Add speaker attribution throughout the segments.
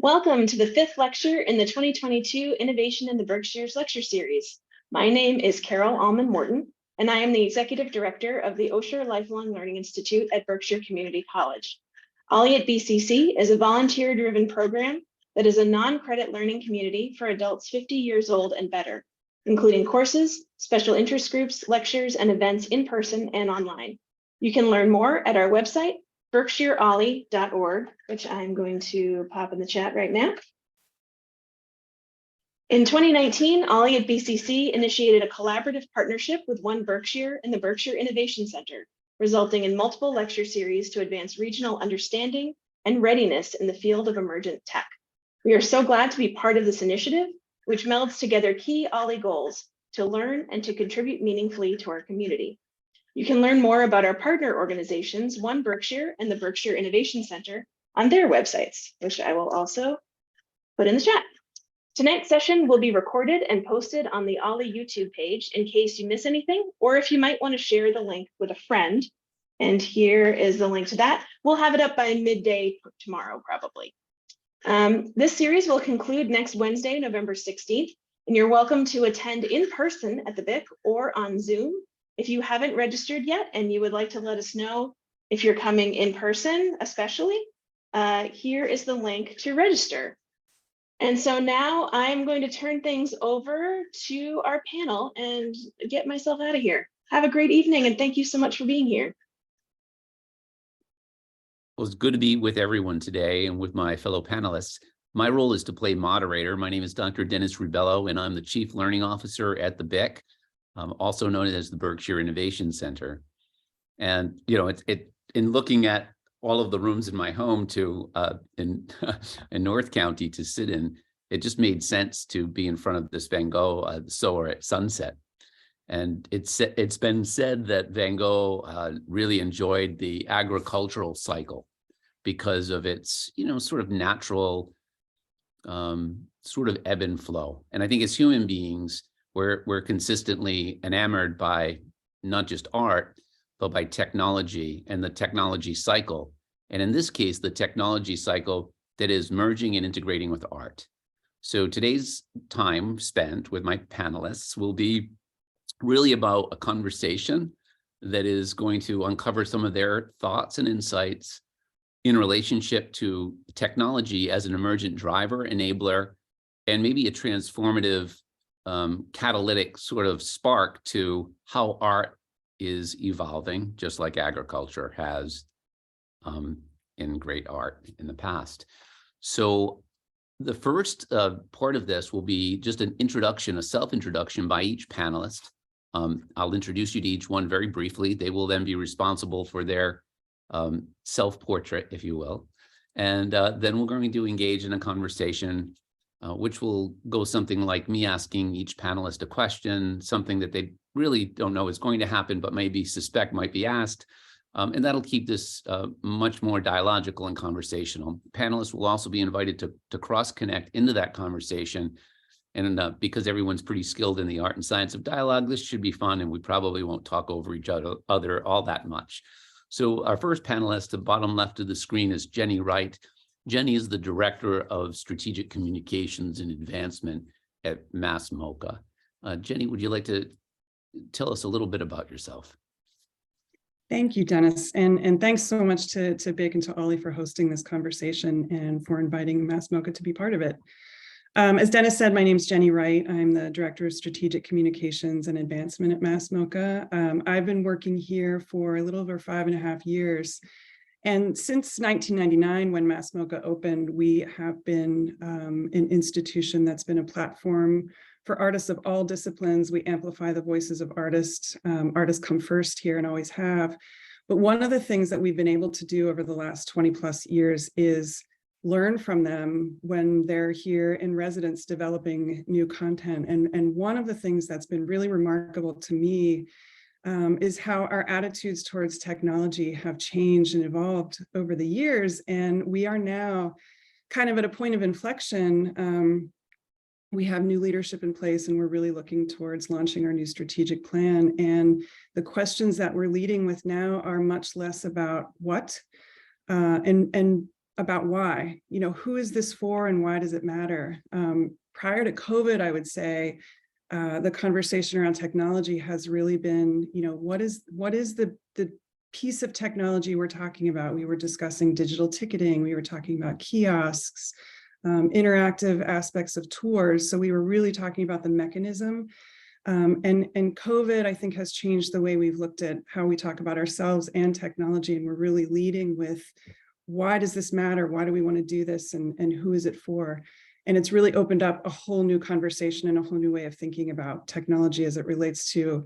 Speaker 1: Welcome to the fifth lecture in the 2022 Innovation in the Berkshires lecture series. My name is Carol Allman Morton, and I am the Executive Director of the Osher Lifelong Learning Institute at Berkshire Community College. OLLI at BCC is a volunteer-driven program that is a non-credit learning community for adults 50 years old and better, including courses, special interest groups, lectures, and events in person and online. You can learn more at our website, berkshireolli.org, which I'm going to pop in the chat right now. In 2019, OLLI at BCC initiated a collaborative partnership with One Berkshire and the Berkshire Innovation Center, resulting in multiple lecture series to advance regional understanding and readiness in the field of emergent tech. We are so glad to be part of this initiative, which melds together key OLLI goals to learn and to contribute meaningfully to our community. You can learn more about our partner organizations, One Berkshire and the Berkshire Innovation Center, on their websites, which I will also put in the chat. Tonight's session will be recorded and posted on the OLLI YouTube page in case you miss anything, or if you might want to share the link with a friend. And here is the link to that. We'll have it up by midday tomorrow, probably. This series will conclude next Wednesday, November 16th, and you're welcome to attend in person at the BIC or on Zoom. If you haven't registered yet and you would like to let us know if you're coming in person, especially, here is the link to register. And so now I'm going to turn things over to our panel and get myself out of here. Have a great evening and thank you so much for being here.
Speaker 2: Well, it's good to be with everyone today and with my fellow panelists. My role is to play moderator. My name is Dr. Dennis Rebelo, and I'm the Chief Learning Officer at the BIC. Also known as the Berkshire Innovation Center. And, you know, in looking at all of the rooms in my home in North County to sit in, it just made sense to be in front of this Van Gogh sower at sunset. And it's been said that Van Gogh really enjoyed the agricultural cycle because of its, sort of natural sort of ebb and flow. And I think as human beings, we're consistently enamored by not just art, but by technology and the technology cycle. And in this case, the technology cycle that is merging and integrating with art. So today's time spent with my panelists will be really about a conversation that is going to uncover some of their thoughts and insights in relationship to technology as an emergent driver, enabler, and maybe a transformative catalytic sort of spark to how art is evolving, just like agriculture has in great art in the past. So the first part of this will be just an introduction, a self-introduction by each panelist. I'll introduce you to each one very briefly. They will then be responsible for their self-portrait, if you will. And then we're going to engage in a conversation which will go something like me asking each panelist a question, something that they really don't know is going to happen, but maybe suspect might be asked. And that'll keep this much more dialogical and conversational. Panelists will also be invited to cross-connect into that conversation. And because everyone's pretty skilled in the art and science of dialogue, this should be fun, and we probably won't talk over each other all that much. So our first panelist, the bottom left of the screen, is Jenny Wright. Jenny is the Director of Strategic Communications and Advancement at MoCA. Jenny, would you like to tell us a little bit about yourself?
Speaker 3: Thank you, Dennis. And thanks so much to BIC and to OLLI for hosting this conversation and for inviting MoCA to be part of it. As Dennis said, my name is Jenny Wright. I'm the Director of Strategic Communications and Advancement at MoCA. I've been working here for a little over 5.5 years. And since 1999, when MoCA opened, we have been an institution that's been a platform for artists of all disciplines. We amplify the voices of artists. Artists come first here and always have. But one of the things that we've been able to do over the last 20+ years is learn from them when they're here in residence developing new content. And one of the things that's been really remarkable to me is how our attitudes towards technology have changed and evolved over the years. And we are now kind of at a point of inflection. We have new leadership in place, and we're really looking towards launching our new strategic plan. And the questions that we're leading with now are much less about what and about why, who is this for and why does it matter? Prior to COVID, I would say the conversation around technology has really been, what is the piece of technology we're talking about? We were discussing digital ticketing. We were talking about kiosks, interactive aspects of tours. So we were really talking about the mechanism. And COVID, I think, has changed the way we've looked at how we talk about ourselves and technology. And we're really leading with, why does this matter? Why do we want to do this? And who is it for? And it's really opened up a whole new conversation and a whole new way of thinking about technology as it relates to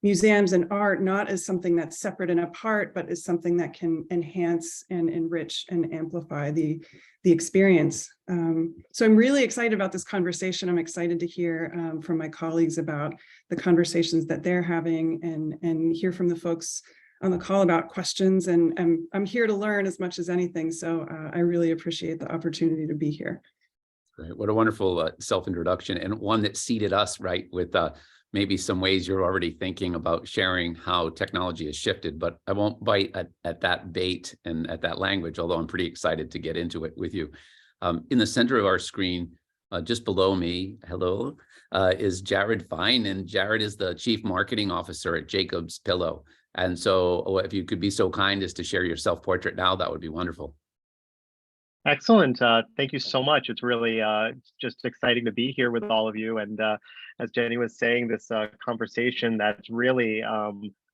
Speaker 3: museums and art, not as something that's separate and apart, but as something that can enhance and enrich and amplify the experience. So I'm really excited about this conversation. I'm excited to hear from my colleagues about the conversations that they're having and hear from the folks on the call about questions. And I'm here to learn as much as anything. So I really appreciate the opportunity to be here.
Speaker 2: Great. What a wonderful self-introduction, and one that seated us right with maybe some ways you're already thinking about sharing how technology has shifted, but I won't bite at that bait and at that language, although I'm pretty excited to get into it with you. In the center of our screen, just below me, hello, is Jared Fine, and Jared is the Chief Marketing Officer at Jacob's Pillow. And so if you could be so kind as to share your self-portrait now, that would be wonderful.
Speaker 4: Excellent. Thank you so much. It's really just exciting to be here with all of you. And as Jenny was saying, this conversation that's really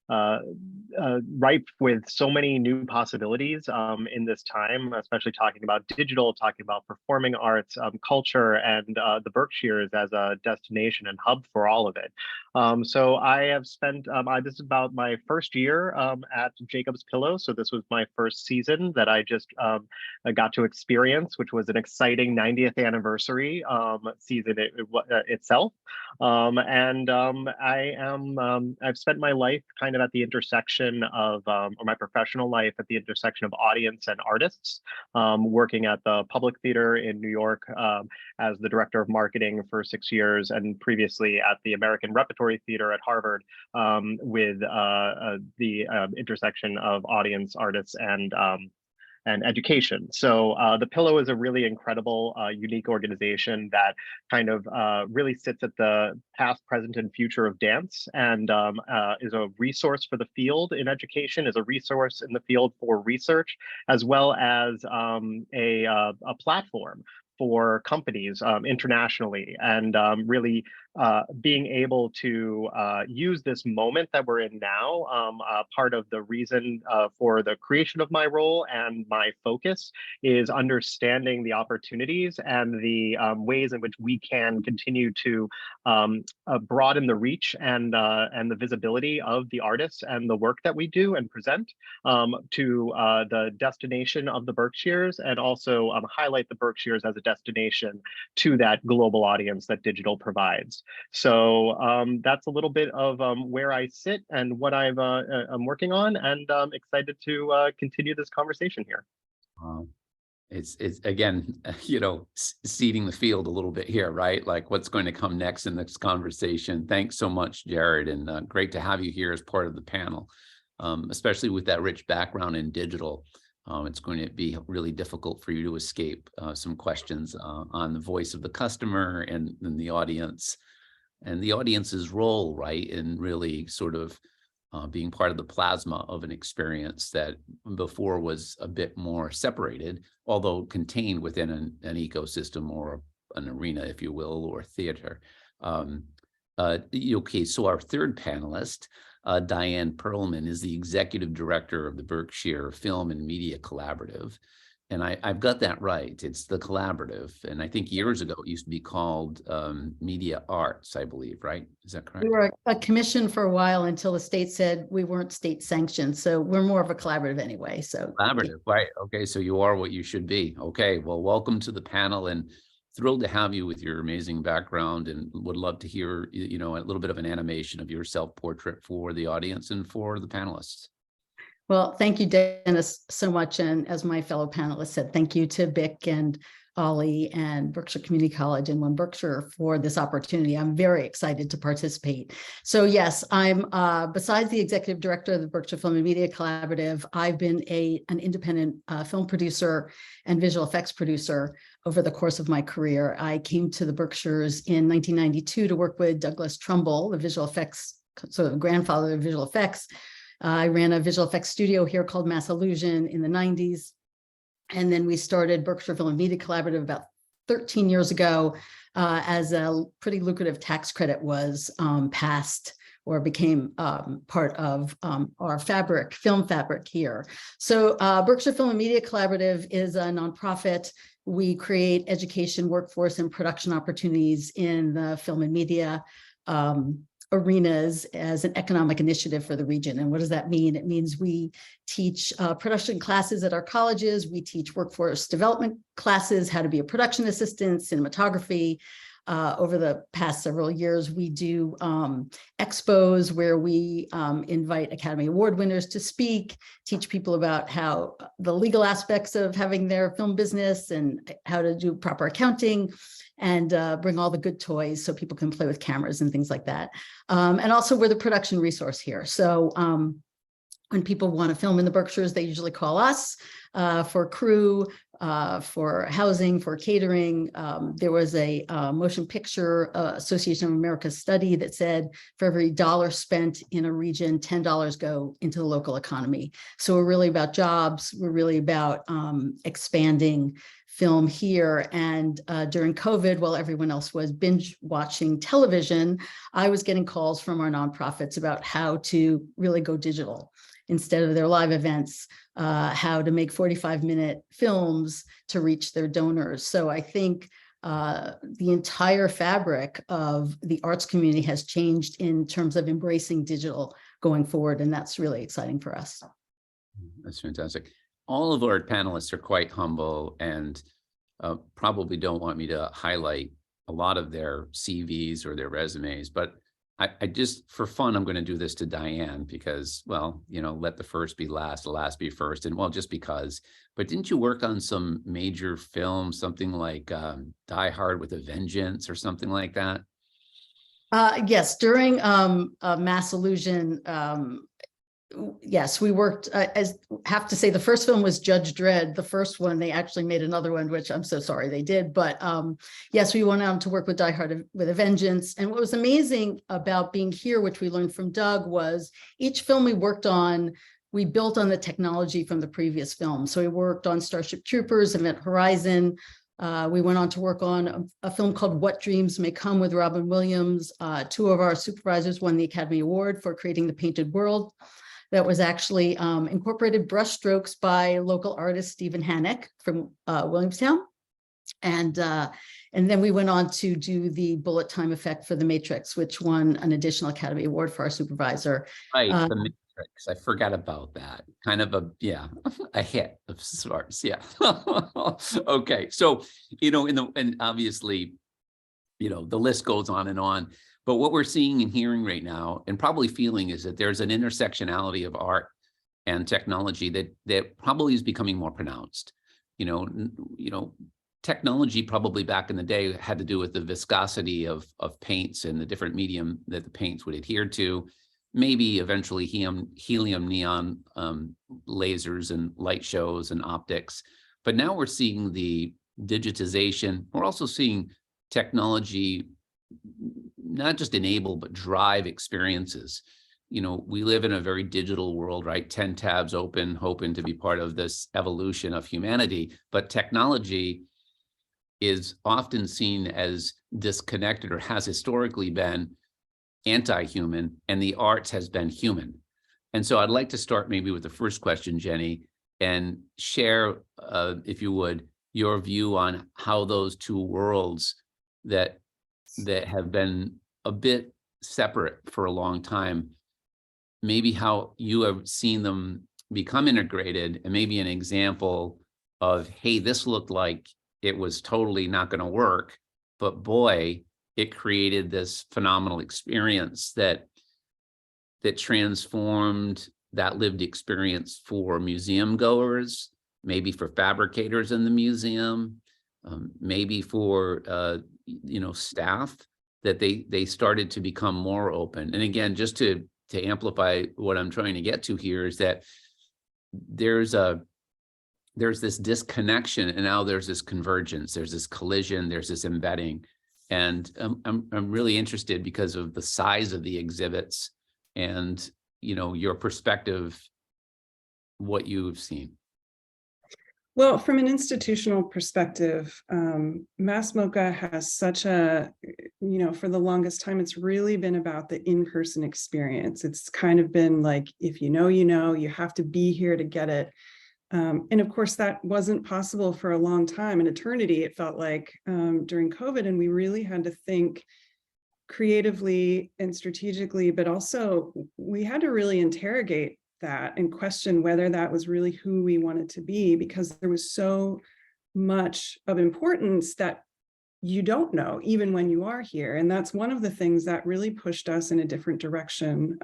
Speaker 4: ripe with so many new possibilities in this time, especially talking about digital, talking about performing arts, culture, and the Berkshires as a destination and hub for all of it. So I have spent, this is about my first year at Jacob's Pillow. So this was my first season that I just got to experience, which was an exciting 90th anniversary season itself. I've spent my life kind of at the intersection of, or my professional life at the intersection of audience and artists, working at the Public Theater in New York as the director of marketing for 6 years, and previously at the American Repertory Theater at Harvard with the intersection of audience, artists, and education. So the Pillow is a really incredible, unique organization that kind of really sits at the past, present, and future of dance, and is a resource for the field in education, is a resource in the field for research, as well as a platform for companies internationally, and really being able to use this moment that we're in now. Part of the reason for the creation of my role and my focus is understanding the opportunities and the ways in which we can continue to broaden the reach and the visibility of the artists and the work that we do and present to the destination of the Berkshires, and also highlight the Berkshires as a destination to that global audience that digital provides. So that's a little bit of where I sit and what I'm working on, and I'm excited to continue this conversation here.
Speaker 2: It's again, seeding the field a little bit here, right? Like what's going to come next in this conversation. Thanks so much, Jared, and great to have you here as part of the panel, especially with that rich background in digital. It's going to be really difficult for you to escape some questions on the voice of the customer and the audience, and the audience's role, right, in really sort of being part of the plasma of an experience that before was a bit more separated, although contained within an ecosystem or an arena, if you will, or theater. Okay, so our third panelist, Diane Pearlman, is the executive director of the Berkshire Film and Media Collaborative. And I've got that right. It's the collaborative. And I think years ago, it used to be called Media Arts, I believe, right? Is that correct?
Speaker 5: We were a commission for a while until the state said we weren't state sanctioned. So we're more of a collaborative anyway. So
Speaker 2: collaborative, right. Okay, so you are what you should be. Okay, well, welcome to the panel, and thrilled to have you with your amazing background, and would love to hear, a little bit of an animation of your self-portrait for the audience and for the panelists.
Speaker 5: Well, thank you, Dennis, so much. And as my fellow panelists said, thank you to BIC and Ollie and Berkshire Community College and One Berkshire for this opportunity. I'm very excited to participate. So yes, I'm besides the executive director of the Berkshire Film and Media Collaborative, I've been an independent film producer and visual effects producer over the course of my career. I came to the Berkshires in 1992 to work with Douglas Trumbull, the visual effects, sort of grandfather of visual effects. I ran a visual effects studio here called Mass Illusion in the 90s. And then we started Berkshire Film and Media Collaborative about 13 years ago as a pretty lucrative tax credit was passed or became part of our film fabric here. So Berkshire Film and Media Collaborative is a nonprofit. We create education, workforce, and production opportunities in the film and media arenas as an economic initiative for the region. And what does that mean? It means we teach production classes at our colleges. We teach workforce development classes, how to be a production assistant, cinematography. Over the past several years, we do expos where we invite Academy Award winners to speak, teach people about how the legal aspects of having their film business and how to do proper accounting, and bring all the good toys so people can play with cameras and things like that. And also we're the production resource here. So when people want to film in the Berkshires, they usually call us for crew, for housing, for catering. There was a Motion Picture Association of America study that said for every $1 spent in a region, $10 go into the local economy. So we're really about jobs. We're really about expanding film here. And during COVID, while everyone else was binge watching television, I was getting calls from our nonprofits about how to really go digital instead of their live events, how to make 45-minute films to reach their donors. So I think the entire fabric of the arts community has changed in terms of embracing digital going forward. And that's really exciting for us.
Speaker 2: That's fantastic. All of our panelists are quite humble and probably don't want me to highlight a lot of their CVs or their resumes, but I just, for fun, I'm going to do this to Diane because, well, you know, let the first be last, the last be first, and well, just because. But didn't you work on some major films, something like Die Hard with a Vengeance or something like that?
Speaker 5: Yes, during Mass Illusion, yes, we worked, have to say the first film was Judge Dredd. The first one, they actually made another one, which I'm so sorry they did. But yes, we went on to work with Die Hard with a Vengeance. And what was amazing about being here, which we learned from Doug, was each film we worked on, we built on the technology from the previous film. So we worked on Starship Troopers, Event Horizon. We went on to work on a film called What Dreams May Come with Robin Williams. Two of our supervisors won the Academy Award for creating The Painted World. That was actually incorporated brushstrokes by local artist Stephen Hannock from Williamstown. And then we went on to do the bullet time effect for The Matrix, which won an additional Academy Award for our supervisor.
Speaker 2: Right, The Matrix. I forgot about that. Kind of a, yeah, a hit of sorts. Yeah. Okay. So, you know, and obviously, you know, the list goes on and on. But what we're seeing and hearing right now, and probably feeling, is that there's an intersectionality of art and technology that probably is becoming more pronounced. You know, technology probably back in the day had to do with the viscosity of paints and the different medium that the paints would adhere to. Maybe eventually helium neon lasers and light shows and optics. But now we're seeing the digitization. We're also seeing technology not just enable, but drive experiences. You know, we live in a very digital world, right? 10 tabs open, hoping to be part of this evolution of humanity. But technology is often seen as disconnected, or has historically been anti-human, and the arts has been human. And so I'd like to start maybe with the first question, Jenny, and share, if you would, your view on how those two worlds that have been a bit separate for a long time, maybe how you have seen them become integrated, and maybe an example of, hey, this looked like it was totally not going to work, but boy, it created this phenomenal experience that transformed that lived experience for museum goers, maybe for fabricators in the museum, maybe for staff, that they started to become more open. And again, just to amplify what I'm trying to get to here is that there's this disconnection, and now there's this convergence, there's this collision, there's this embedding. And I'm really interested because of the size of the exhibits and your perspective, what you've seen.
Speaker 3: Well, from an institutional perspective, MoCA has such a, for the longest time, it's really been about the in-person experience. It's kind of been like, if you know, you have to be here to get it. And of course, that wasn't possible for a long time, an eternity, it felt like, during COVID. And we really had to think creatively and strategically, but also we had to really interrogate that and question whether that was really who we wanted to be, because there was so much of importance that you don't know, even when you are here. And that's one of the things that really pushed us in a different direction.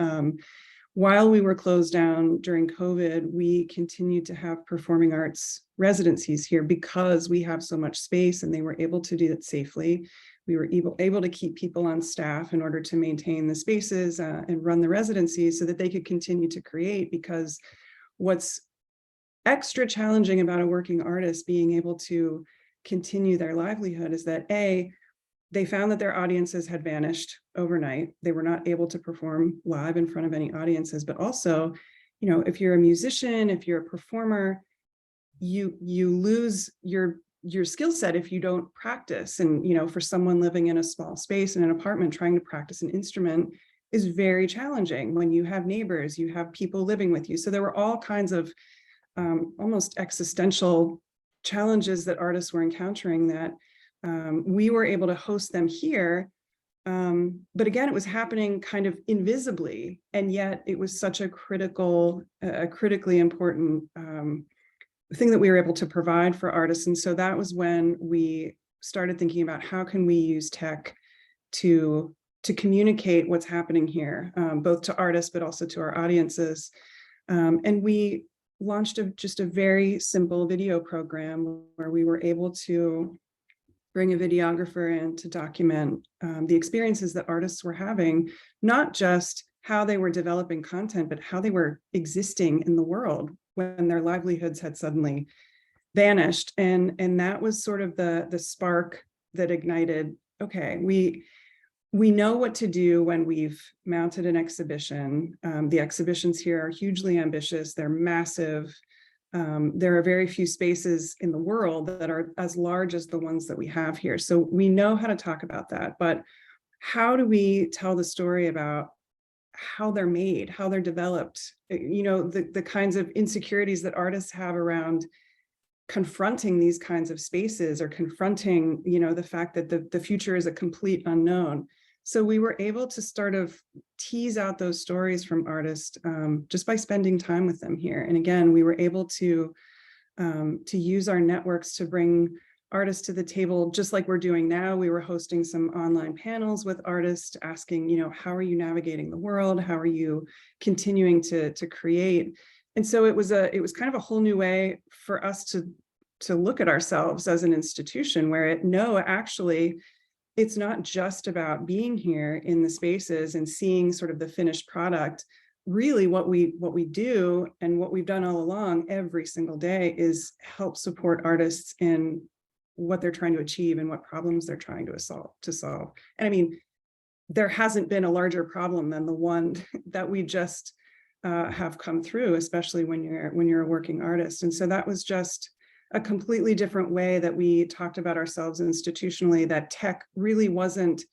Speaker 3: While we were closed down during COVID, we continued to have performing arts residencies here because we have so much space, and they were able to do it safely. We were able to keep people on staff in order to maintain the spaces and run the residencies so that they could continue to create, because what's extra challenging about a working artist being able to continue their livelihood is that they found that their audiences had vanished overnight. They were not able to perform live in front of any audiences, but also, if you're a musician, if you're a performer, you lose your skill set if you don't practice. And, for someone living in a small space in an apartment, trying to practice an instrument is very challenging when you have neighbors, you have people living with you. So there were all kinds of almost existential challenges that artists were encountering that we were able to host them here. But again, it was happening kind of invisibly, and yet it was such a critically important thing that we were able to provide for artists. And so that was when we started thinking about how can we use tech to communicate what's happening here, both to artists, but also to our audiences. And we launched just a very simple video program where we were able to bring a videographer in to document the experiences that artists were having, not just how they were developing content, but how they were existing in the world when their livelihoods had suddenly vanished. And that was sort of the spark that ignited, okay, we know what to do when we've mounted an exhibition. The exhibitions here are hugely ambitious. They're massive. There are very few spaces in the world that are as large as the ones that we have here. So we know how to talk about that, but how do we tell the story about how they're made, how they're developed, the kinds of insecurities that artists have around confronting these kinds of spaces, or confronting, the fact that the future is a complete unknown. So we were able to sort of tease out those stories from artists just by spending time with them here. And again, we were able to use our networks to bring artists to the table, just like we're doing now. We were hosting some online panels with artists, asking, how are you navigating the world? How are you continuing to create? And so it was kind of a whole new way for us to look at ourselves as an institution, where actually, it's not just about being here in the spaces and seeing sort of the finished product. Really, what we do, and what we've done all along every single day, is help support artists in what they're trying to achieve and what problems they're trying to solve. And I mean, there hasn't been a larger problem than the one that we just have come through, especially when you're a working artist. And so that was just a completely different way that we talked about ourselves institutionally, that tech really wasn't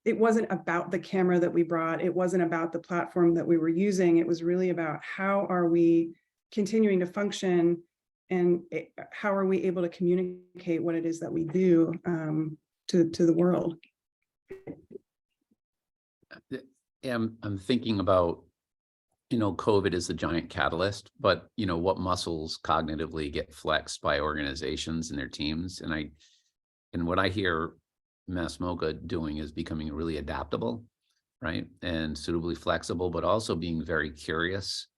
Speaker 3: about the camera that we brought. It wasn't about the platform that we were using. It was really about how are we continuing to function, and how are we able to communicate what it is that we do to the world.
Speaker 2: I'm thinking about, COVID is a giant catalyst, but what muscles cognitively get flexed by organizations and their teams. And what I hear MoCA doing is becoming really adaptable, right? And suitably flexible, but also being very curious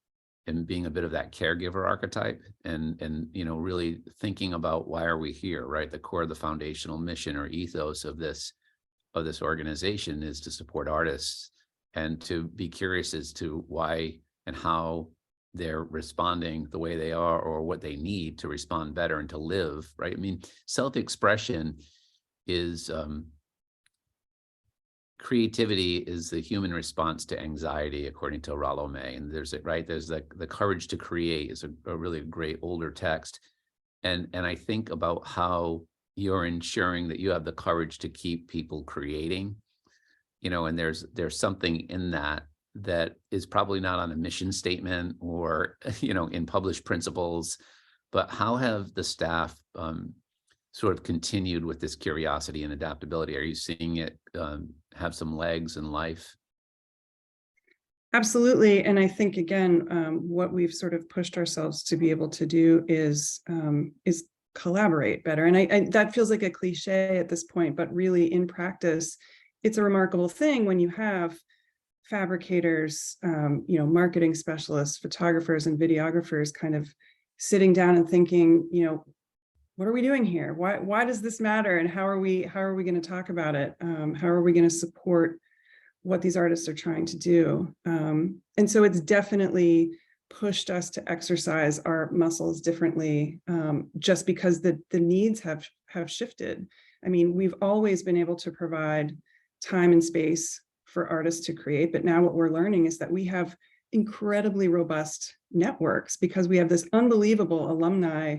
Speaker 2: and being a bit of that caregiver archetype, and really thinking about why are we here, right? The core of the foundational mission or ethos of this organization is to support artists and to be curious as to why and how they're responding the way they are, or what they need to respond better and to live, right? I mean, self-expression is creativity is the human response to anxiety, according to Rollo May. And there's the courage to create is a really great older text. And I think about how you're ensuring that you have the courage to keep people creating, and there's something in that is probably not on a mission statement or, in published principles, but how have the staff sort of continued with this curiosity and adaptability? Are you seeing it have some legs in life?
Speaker 3: Absolutely. And I think, again, what we've sort of pushed ourselves to be able to do is collaborate better. And that feels like a cliche at this point, but really in practice, it's a remarkable thing when you have fabricators, marketing specialists, photographers, and videographers kind of sitting down and thinking, what are we doing here? Why does this matter? And how are we going to talk about it? How are we going to support what these artists are trying to do? And so it's definitely pushed us to exercise our muscles differently, just because the needs have shifted. I mean, we've always been able to provide time and space for artists to create, but now what we're learning is that we have incredibly robust networks because we have this unbelievable alumni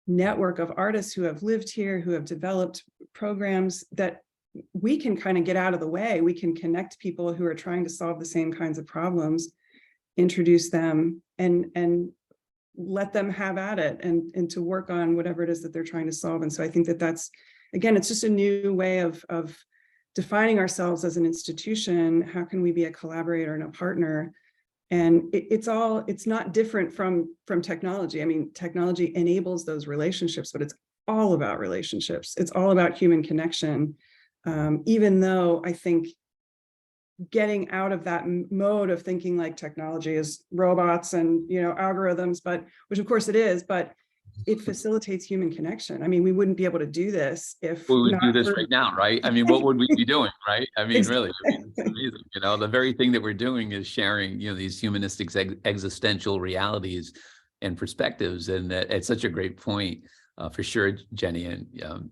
Speaker 3: network of artists who have lived here, who have developed programs that we can kind of get out of the way. We can connect people who are trying to solve the same kinds of problems, introduce them, and let them have at it and to work on whatever it is that they're trying to solve. And so I think that's, again, it's just a new way of defining ourselves as an institution. How can we be a collaborator and a partner? And it's not different from technology. I mean, technology enables those relationships, but it's all about relationships. It's all about human connection. Even though I think getting out of that mode of thinking like technology is robots and algorithms, which of course it is, but it facilitates human connection. I mean, we wouldn't be able to do this if
Speaker 2: we would do this right now, right? I mean, what would we be doing, right? I mean,
Speaker 3: Exactly.
Speaker 2: really, it's amazing. The very thing that we're doing is sharing, these humanistic existential realities and perspectives. And it's such a great point, for sure, Jenny. And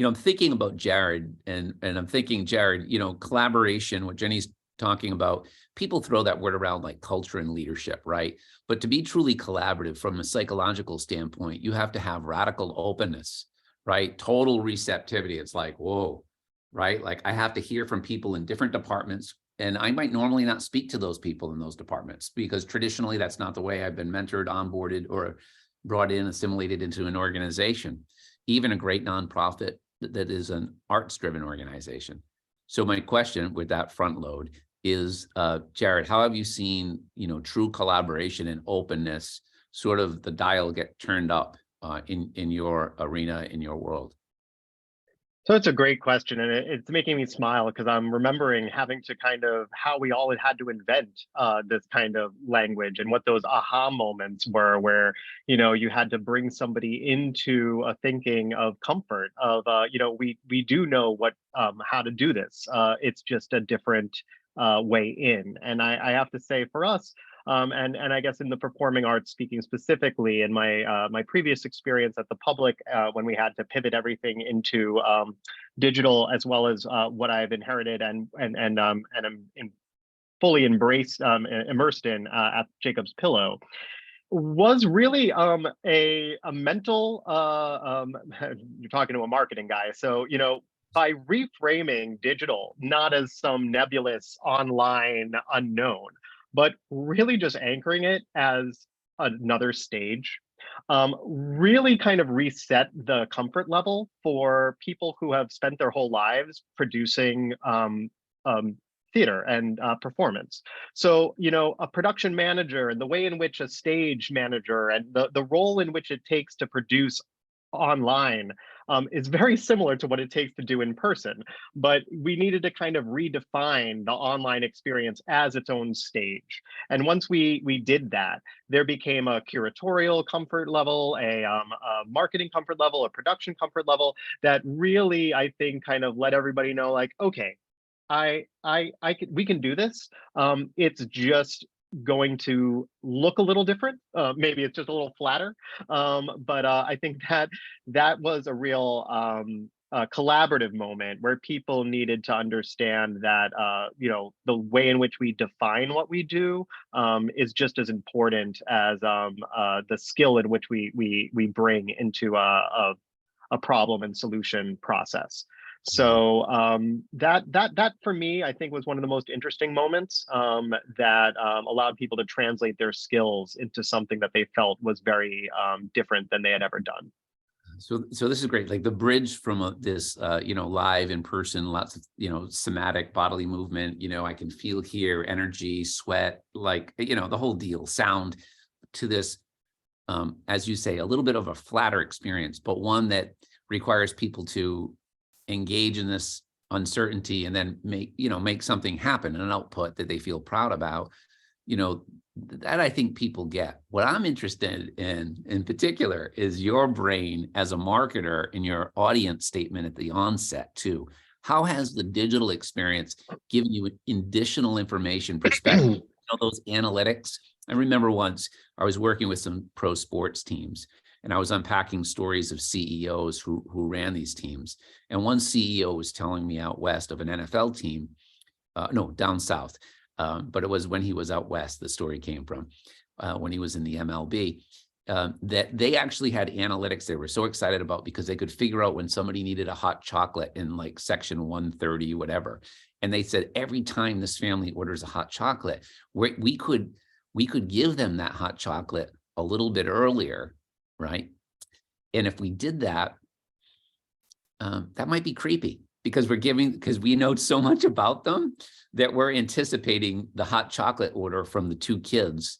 Speaker 2: I'm thinking about Jared, and I'm thinking, Jared, collaboration, what Jenny's talking about, people throw that word around like culture and leadership, right? But to be truly collaborative from a psychological standpoint, you have to have radical openness, right? Total receptivity. It's like, whoa, right? Like I have to hear from people in different departments, and I might normally not speak to those people in those departments because traditionally that's not the way I've been mentored, onboarded, or brought in, assimilated into an organization, even a great nonprofit that is an arts-driven organization. So my question with that front load is, Jared, how have you seen, true collaboration and openness, sort of the dial get turned up in your arena, in your world?
Speaker 4: So it's a great question, and it's making me smile because I'm remembering having to kind of how we all had to invent this kind of language and what those aha moments were, where you had to bring somebody into a thinking of comfort of we do know what how to do this. It's just a different way in, and I have to say for us. And I guess in the performing arts, speaking specifically, in my previous experience at the public, when we had to pivot everything into digital, as well as what I've inherited and I'm fully immersed in at Jacob's Pillow, was really a mental. You're talking to a marketing guy, so by reframing digital not as some nebulous online unknown, but really just anchoring it as another stage, really kind of reset the comfort level for people who have spent their whole lives producing theater and performance. So, a production manager and the way in which a stage manager and the role in which it takes to produce online is very similar to what it takes to do in person, but we needed to kind of redefine the online experience as its own stage. And once we did that, there became a curatorial comfort level, a marketing comfort level, a production comfort level that really, I think, kind of let everybody know, like, okay, we can do this. It's just going to look a little different. Maybe it's just a little flatter. But I think that was a real collaborative moment where people needed to understand that the way in which we define what we do is just as important as the skill in which we bring into a problem and solution process. So that for me, I think, was one of the most interesting moments that allowed people to translate their skills into something that they felt was very different than they had ever done.
Speaker 2: So this is great. Like the bridge from this, live in person, lots of, somatic bodily movement, I can feel here, energy, sweat, like, the whole deal, sound, to this, as you say, a little bit of a flatter experience, but one that requires people to engage in this uncertainty and then make something happen, an output that they feel proud about, that I think people get. What I'm interested in particular is your brain as a marketer in your audience statement at the onset too. How has the digital experience given you additional information, perspective, those analytics? I remember once I was working with some pro sports teams, and I was unpacking stories of CEOs who ran these teams. And one CEO was telling me out west of an NFL team, no, down south, but it was when he was out west, the story came from, when he was in the MLB, that they actually had analytics they were so excited about because they could figure out when somebody needed a hot chocolate in like section 130, whatever. And they said, every time this family orders a hot chocolate, we could give them that hot chocolate a little bit earlier, right? And if we did that, that might be creepy because we know so much about them that we're anticipating the hot chocolate order from the two kids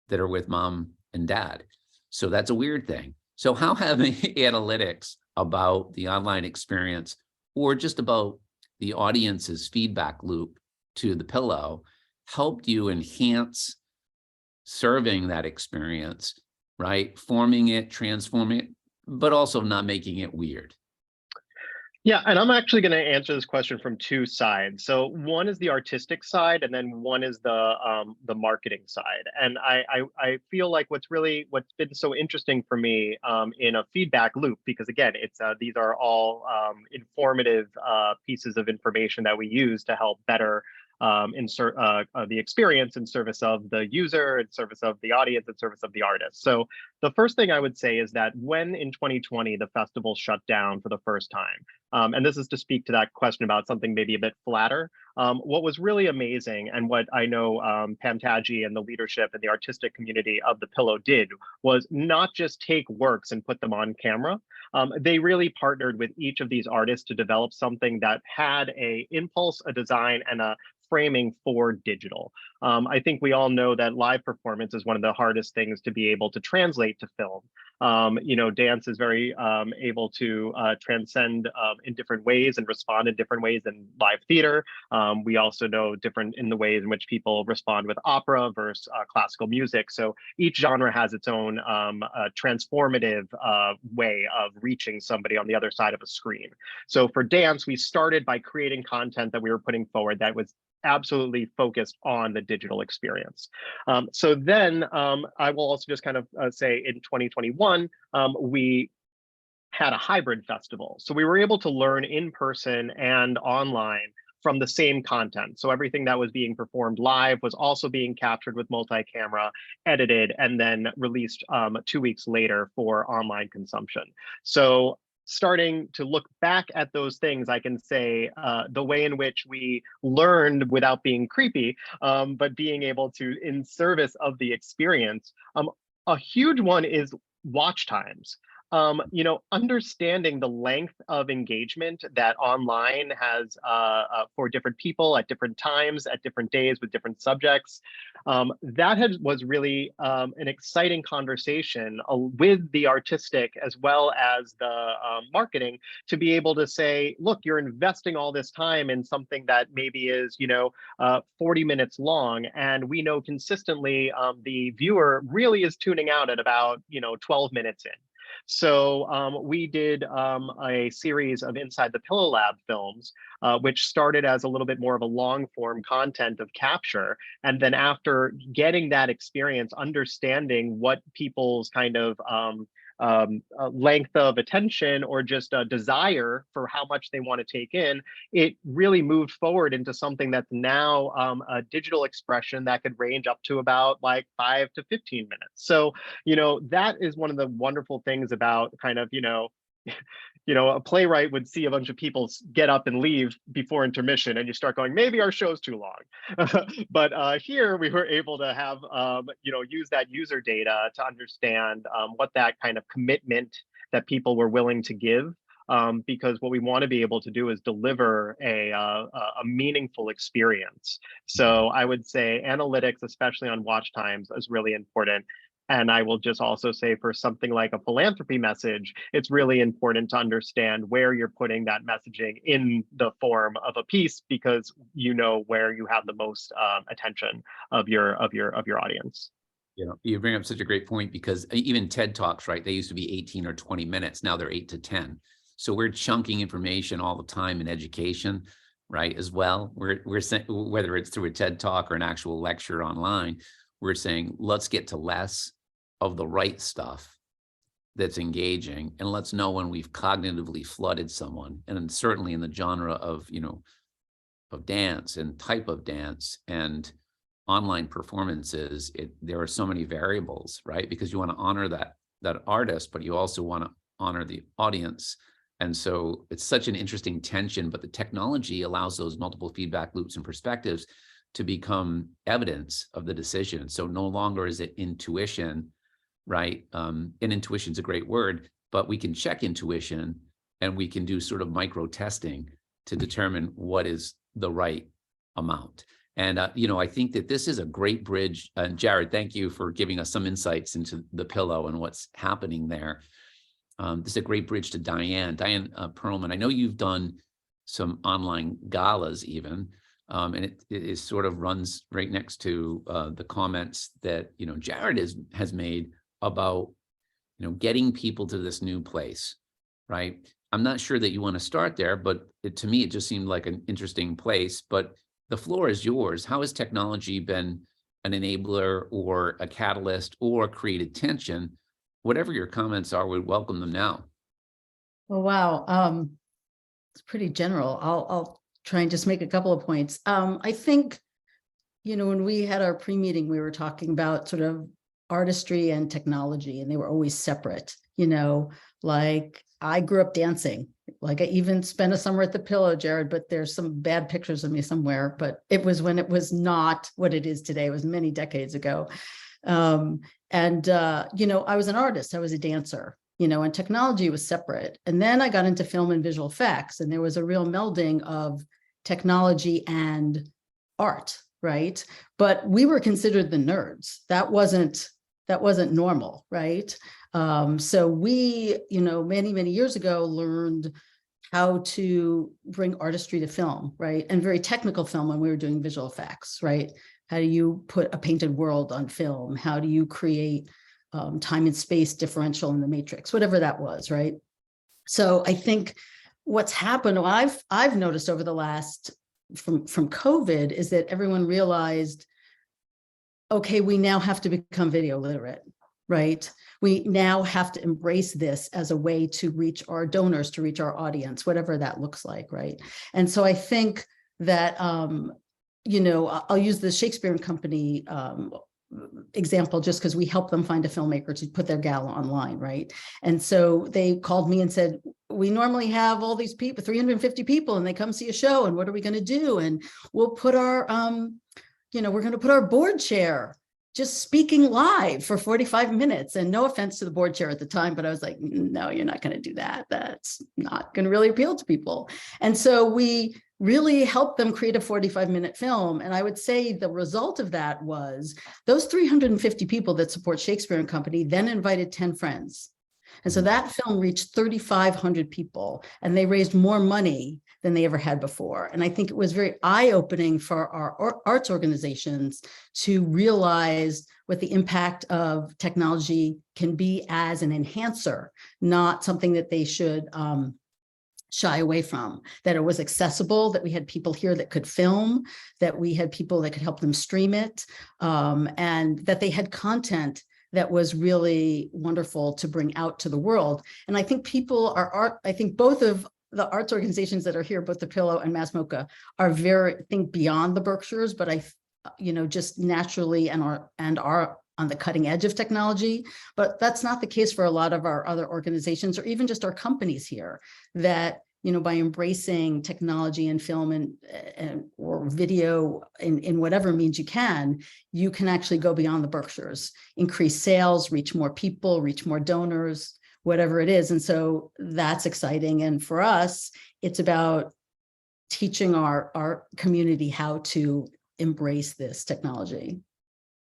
Speaker 2: that are with mom and dad. So that's a weird thing. So how have analytics about the online experience or just about the audience's feedback loop to the pillow helped you enhance serving that experience, right? Forming it, transforming it, but also not making it weird.
Speaker 4: Yeah, and I'm actually going to answer this question from two sides. So one is the artistic side, and then one is the marketing side. And I feel like what's been so interesting for me in a feedback loop, because again, these are all informative pieces of information that we use to help better insert the experience in service of the user, in service of the audience, in service of the artist. So the first thing I would say is that when in 2020 the festival shut down for the first time, and this is to speak to that question about something maybe a bit flatter, what was really amazing and what I know Pantaji and the leadership and the artistic community of the Pillow did was not just take works and put them on camera. They really partnered with each of these artists to develop something that had a impulse, a design, and a framing for digital. I think we all know that live performance is one of the hardest things to be able to translate to film. Dance is very able to transcend in different ways and respond in different ways than live theater. We also know different in the ways in which people respond with opera versus classical music. So each genre has its own transformative way of reaching somebody on the other side of a screen. So for dance, we started by creating content that we were putting forward that was absolutely focused on the digital experience. So then I will also just kind of say in 2021, we had a hybrid festival. So we were able to learn in person and online from the same content. So everything that was being performed live was also being captured with multi-camera, edited, and then released 2 weeks later for online consumption. So starting to look back at those things, I can say the way in which we learned without being creepy, but being able to, in service of the experience, a huge one is watch times. Understanding the length of engagement that online has for different people at different times, at different days with different subjects, was really an exciting conversation with the artistic as well as the marketing, to be able to say, look, you're investing all this time in something that maybe is, 40 minutes long, and we know consistently the viewer really is tuning out at about 12 minutes in. So we did a series of Inside the Pillow Lab films, which started as a little bit more of a long form content of capture. And then after getting that experience, understanding what people's kind of length of attention or just a desire for how much they want to take in, it really moved forward into something that's now a digital expression that could range up to about like 5 to 15 minutes. So, that is one of the wonderful things about kind of, a playwright would see a bunch of people get up and leave before intermission, and you start going, maybe our show's too long. But here we were able to have, use that user data to understand what that kind of commitment that people were willing to give. Because what we want to be able to do is deliver a meaningful experience. So I would say analytics, especially on watch times, is really important. And I will just also say, for something like a philanthropy message, it's really important to understand where you're putting that messaging in the form of a piece, because where you have the most attention of your audience.
Speaker 2: You bring up such a great point, because even TED Talks, right? They used to be 18 or 20 minutes. Now they're 8 to 10. So we're chunking information all the time in education, right? As well, we're saying, whether it's through a TED Talk or an actual lecture online, we're saying, let's get to less of the right stuff that's engaging, and let's know when we've cognitively flooded someone. And certainly in the genre of, of dance and type of dance and online performances, there are so many variables, right? Because you want to honor that artist, but you also want to honor the audience. And so it's such an interesting tension, but the technology allows those multiple feedback loops and perspectives to become evidence of the decision. So no longer is it intuition, right? And intuition is a great word, but we can check intuition, and we can do sort of micro testing to determine what is the right amount. And, I think that this is a great bridge. And Jared, thank you for giving us some insights into the pillow and what's happening there. This is a great bridge to Diane. Diane Pearlman, I know you've done some online galas even, and it sort of runs right next to the comments that, Jared has made about, getting people to this new place, right? I'm not sure that you want to start there, but to me, it just seemed like an interesting place. But the floor is yours. How has technology been an enabler or a catalyst or created tension? Whatever your comments are, we'd welcome them now.
Speaker 5: Oh, wow. It's pretty general. I'll try and just make a couple of points. I think, when we had our pre-meeting, we were talking about sort of artistry and technology, and they were always separate. Like I grew up dancing. Like I even spent a summer at the Pillow, Jared, but there's some bad pictures of me somewhere, but it was when it was not what it is today. It was many decades ago. I was an artist, I was a dancer, and technology was separate. And then I got into film and visual effects, and there was a real melding of technology and art, right? But we were considered the nerds. That wasn't normal, right? So we, many, many years ago learned how to bring artistry to film, right? And very technical film when we were doing visual effects, right? How do you put a painted world on film? How do you create time and space differential in the matrix, whatever that was, right? So I think what's happened, I've noticed over the last, from COVID, is that everyone realized, okay, we now have to become video literate, right? We now have to embrace this as a way to reach our donors, to reach our audience, whatever that looks like, right? And so I think that, I'll use the Shakespeare and Company example just because we helped them find a filmmaker to put their gala online, right? And so they called me and said, we normally have all these people, 350 people, and they come see a show, and what are we going to do? And we'll put our, we're going to put our board chair just speaking live for 45 minutes. And no offense to the board chair at the time, but I was like, no, you're not going to do that. That's not going to really appeal to people. And so we really helped them create a 45-minute film. And I would say the result of that was those 350 people that support Shakespeare and Company then invited 10 friends. And so that film reached 3,500 people, and they raised more money than they ever had before. And I think it was very eye-opening for our arts organizations to realize what the impact of technology can be as an enhancer, not something that they should shy away from, that it was accessible, that we had people here that could film, that we had people that could help them stream it, and that they had content that was really wonderful to bring out to the world. And I think people I think both of the arts organizations that are here, both the Pillow and MoCA, are very, think beyond the Berkshires, but just naturally and are on the cutting edge of technology. But that's not the case for a lot of our other organizations, or even just our companies here, that by embracing technology and film and or video in whatever means you can actually go beyond the Berkshires, increase sales, reach more people, reach more donors, whatever it is. And so that's exciting. And for us, it's about teaching our community how to embrace this technology.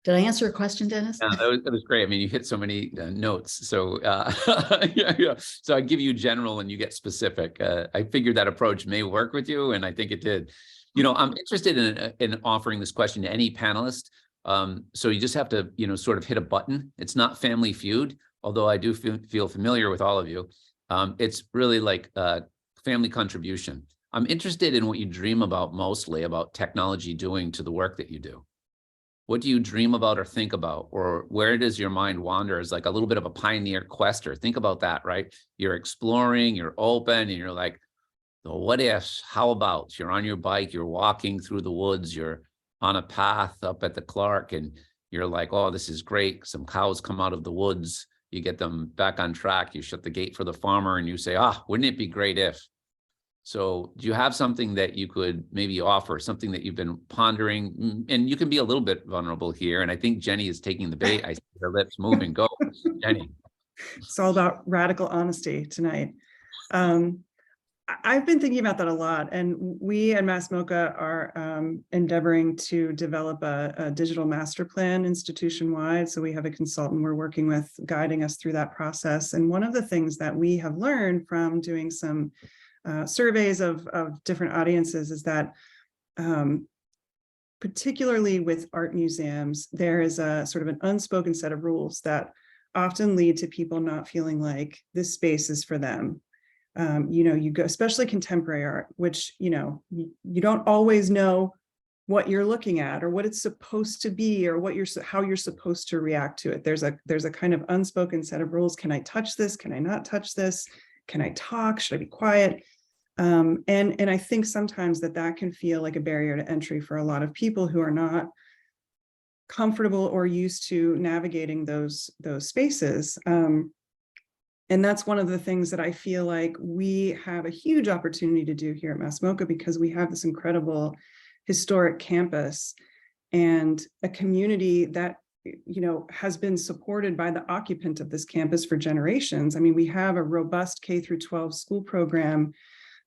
Speaker 5: Did I answer your question, Dennis?
Speaker 2: Yeah, that was great. I mean, you hit so many notes. So yeah. So I give you general and you get specific. I figured that approach may work with you, and I think it did. I'm interested in offering this question to any panelist. So you just have to, sort of hit a button. It's not Family Feud, although I do feel familiar with all of you. It's really like family contribution. I'm interested in what you dream about mostly about technology doing to the work that you do. What do you dream about or think about, or where does your mind wander as like a little bit of a pioneer quester? Think about that, right? You're exploring, you're open, and you're like, the what ifs, how about? You're on your bike, you're walking through the woods, you're on a path up at the Clark, and you're like, oh, this is great. Some cows come out of the woods. You get them back on track. You shut the gate for the farmer and you say, wouldn't it be great if? So do you have something that you could maybe offer, something that you've been pondering? And you can be a little bit vulnerable here. And I think Jenny is taking the bait. I see her lips moving. Go, Jenny.
Speaker 3: It's all about radical honesty tonight. I've been thinking about that a lot. And we at MoCA are endeavoring to develop a digital master plan institution-wide. So we have a consultant we're working with guiding us through that process. And one of the things that we have learned from doing some surveys of different audiences is that particularly with art museums, there is a sort of an unspoken set of rules that often lead to people not feeling like this space is for them. You go, especially contemporary art, which, you don't always know what you're looking at or what it's supposed to be or how you're supposed to react to it. There's a kind of unspoken set of rules. Can I touch this? Can I not touch this? Can I talk? Should I be quiet? And I think sometimes that can feel like a barrier to entry for a lot of people who are not comfortable or used to navigating those spaces. And that's one of the things that I feel like we have a huge opportunity to do here at MoCA, because we have this incredible historic campus and a community that has been supported by the occupant of this campus for generations. I mean, we have a robust K-12 school program.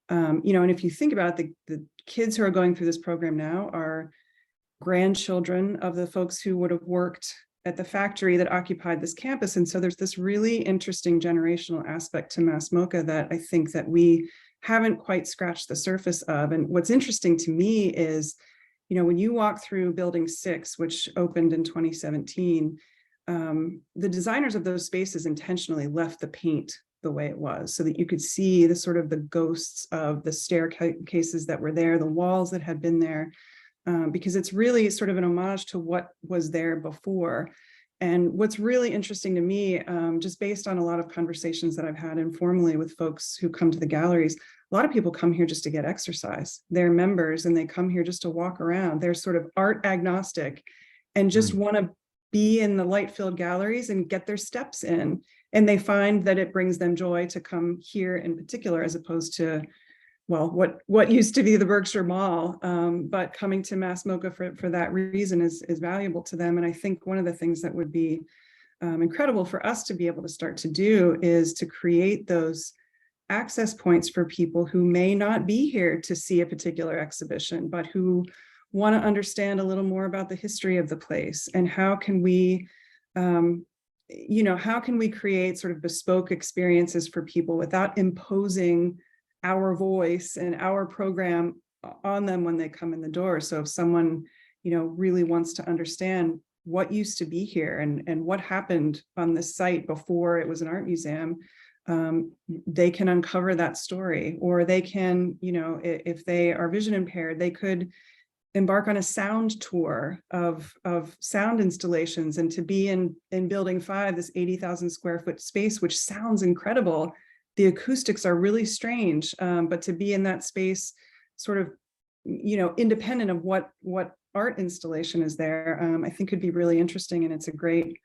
Speaker 3: And if you think about it, the kids who are going through this program now are grandchildren of the folks who would have worked at the factory that occupied this campus. And so there's this really interesting generational aspect to MoCA that I think that we haven't quite scratched the surface of. And what's interesting to me is, when you walk through Building 6, which opened in 2017, the designers of those spaces intentionally left the paint the way it was so that you could see the sort of the ghosts of the staircases that were there, the walls that had been there, because it's really sort of an homage to what was there before. And what's really interesting to me, just based on a lot of conversations that I've had informally with folks who come to the galleries, a lot of people come here just to get exercise. They're members and they come here just to walk around. They're sort of art agnostic and just want to be in the light-filled galleries and get their steps in. And they find that it brings them joy to come here in particular, as opposed to well, what used to be the Berkshire Mall, but coming to Mass MoCA for that reason is valuable to them. And I think one of the things that would be incredible for us to be able to start to do is to create those access points for people who may not be here to see a particular exhibition, but who want to understand a little more about the history of the place. And how can we, how can we create sort of bespoke experiences for people without imposing our voice and our program on them when they come in the door. So if someone, really wants to understand what used to be here and what happened on this site before it was an art museum, they can uncover that story. Or they can, if they are vision impaired, they could embark on a sound tour of sound installations, and to be in building 5, this 80,000 square foot space, which sounds incredible. The acoustics are really strange, but to be in that space sort of, independent of what art installation is there, I think could be really interesting. And it's a great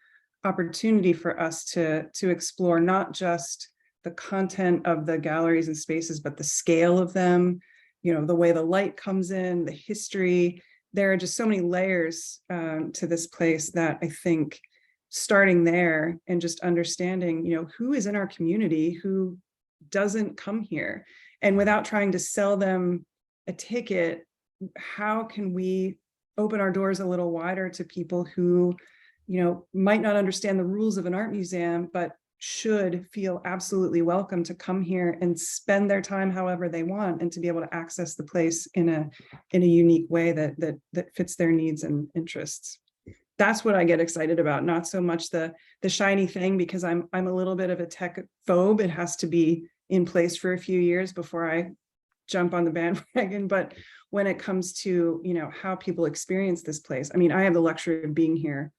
Speaker 3: opportunity for us to explore not just the content of the galleries and spaces, but the scale of them, the way the light comes in, the history. There are just so many layers to this place that I think starting there and just understanding, who is in our community who doesn't come here, and without trying to sell them a ticket, how can we open our doors a little wider to people who, might not understand the rules of an art museum, but should feel absolutely welcome to come here and spend their time however they want, and to be able to access the place in a unique way that fits their needs and interests. That's what I get excited about, not so much the shiny thing, because I'm a little bit of a tech phobe. It has to be in place for a few years before I jump on the bandwagon. But when it comes to, how people experience this place, I mean, I have the luxury of being here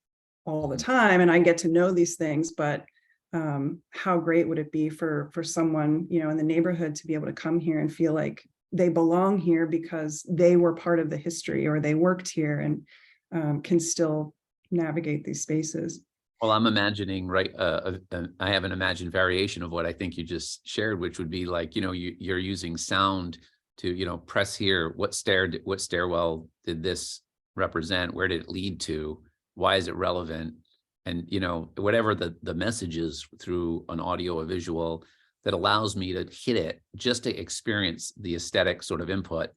Speaker 3: all the time and I get to know these things, but how great would it be for someone, in the neighborhood to be able to come here and feel like they belong here because they were part of the history, or they worked here, and can still navigate these spaces.
Speaker 2: Well, I'm imagining, right, I have an imagined variation of what I think you just shared, which would be like, you're using sound to, press here. What stairwell did this represent? Where did it lead to? Why is it relevant? And, whatever the message is through an audio or visual that allows me to hit it just to experience the aesthetic sort of input,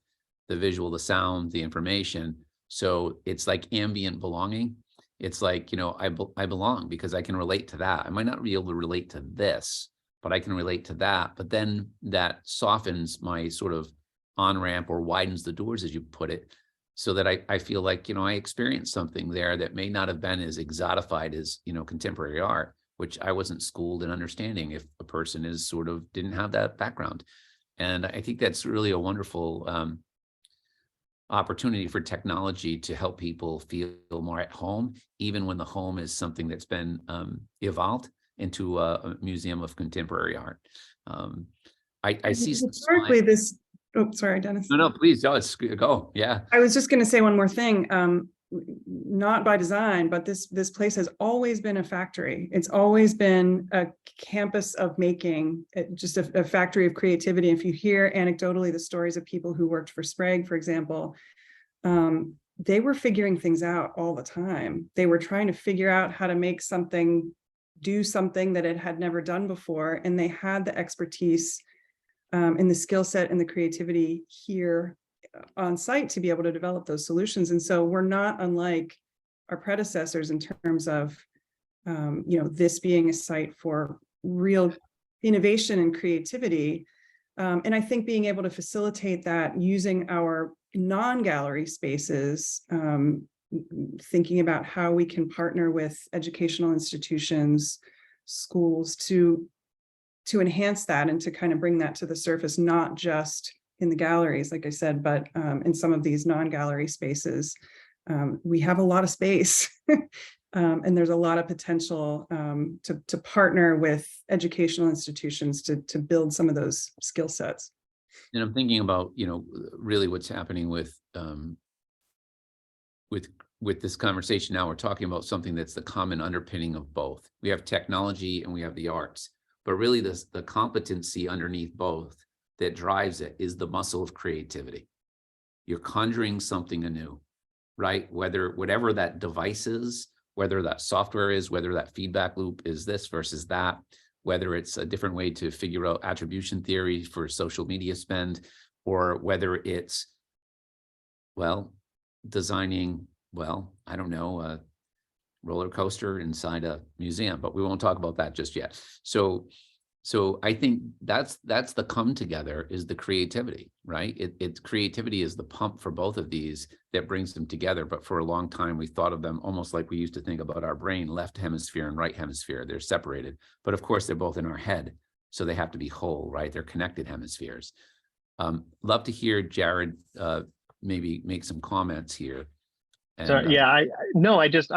Speaker 2: the visual, the sound, the information. So it's like ambient belonging. It's like, I belong because I can relate to that. I might not be able to relate to this, but I can relate to that. But then that softens my sort of on-ramp, or widens the doors, as you put it, so that I feel like, I experienced something there that may not have been as exotified as, contemporary art, which I wasn't schooled in understanding if a person didn't have that background. And I think that's really a wonderful opportunity for technology to help people feel more at home, even when the home is something that's been evolved into a museum of contemporary art. I see
Speaker 3: Historically this, oh, sorry, Dennis.
Speaker 2: No, please, go. Yeah.
Speaker 3: I was just going to say one more thing. Not by design, but this place has always been a factory. It's always been a campus of making, just a factory of creativity. If you hear anecdotally the stories of people who worked for Sprague, for example, they were figuring things out all the time. They were trying to figure out how to make something do something that it had never done before. And they had the expertise and the skill set and the creativity here on site to be able to develop those solutions. And so we're not unlike our predecessors in terms of, this being a site for real innovation and creativity. And I think being able to facilitate that using our non-gallery spaces, thinking about how we can partner with educational institutions, schools to enhance that and to kind of bring that to the surface, not just in the galleries, like I said, but in some of these non-gallery spaces, we have a lot of space and there's a lot of potential to partner with educational institutions to build some of those skill sets.
Speaker 2: And I'm thinking about, really what's happening with this conversation now. We're talking about something that's the common underpinning of both. We have technology and we have the arts, but really the competency underneath both that drives it is the muscle of creativity. You're conjuring something anew, right? Whatever that device is, whether that software is, whether that feedback loop is this versus that, whether it's a different way to figure out attribution theory for social media spend, or whether it's, well, designing, well, I don't know, a roller coaster inside a museum, but we won't talk about that just yet. So I think that's the come together is the creativity, right? It's creativity is the pump for both of these that brings them together. But for a long time, we thought of them almost like we used to think about our brain, left hemisphere and right hemisphere. They're separated, but of course they're both in our head. So they have to be whole, right? They're connected hemispheres. Love to hear Jared maybe make some comments here. And,
Speaker 4: so yeah, I guess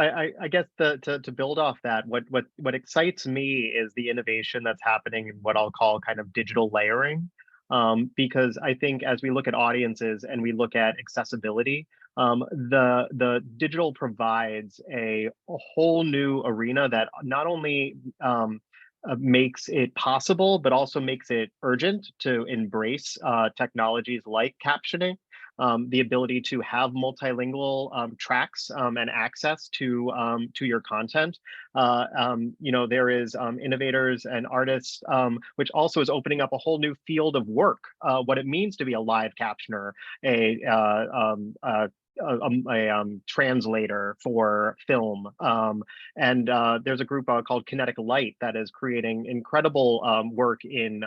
Speaker 4: to build off that, what excites me is the innovation that's happening in what I'll call kind of digital layering, because I think as we look at audiences and we look at accessibility, the digital provides a whole new arena that not only makes it possible, but also makes it urgent to embrace technologies like captioning. The ability to have multilingual tracks and access to your content. There is innovators and artists, which also is opening up a whole new field of work. What it means to be a live captioner, a translator for film, and there's a group called Kinetic Light that is creating incredible work in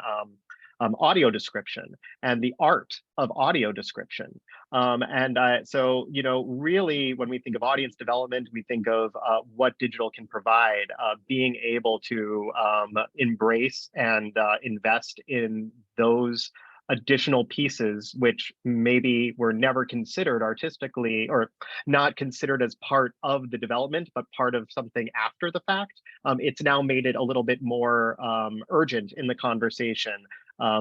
Speaker 4: audio description and the art of audio description. So, really, when we think of audience development, we think of what digital can provide, being able to embrace and invest in those additional pieces, which maybe were never considered artistically or not considered as part of the development, but part of something after the fact. It's now made it a little bit more urgent in the conversation.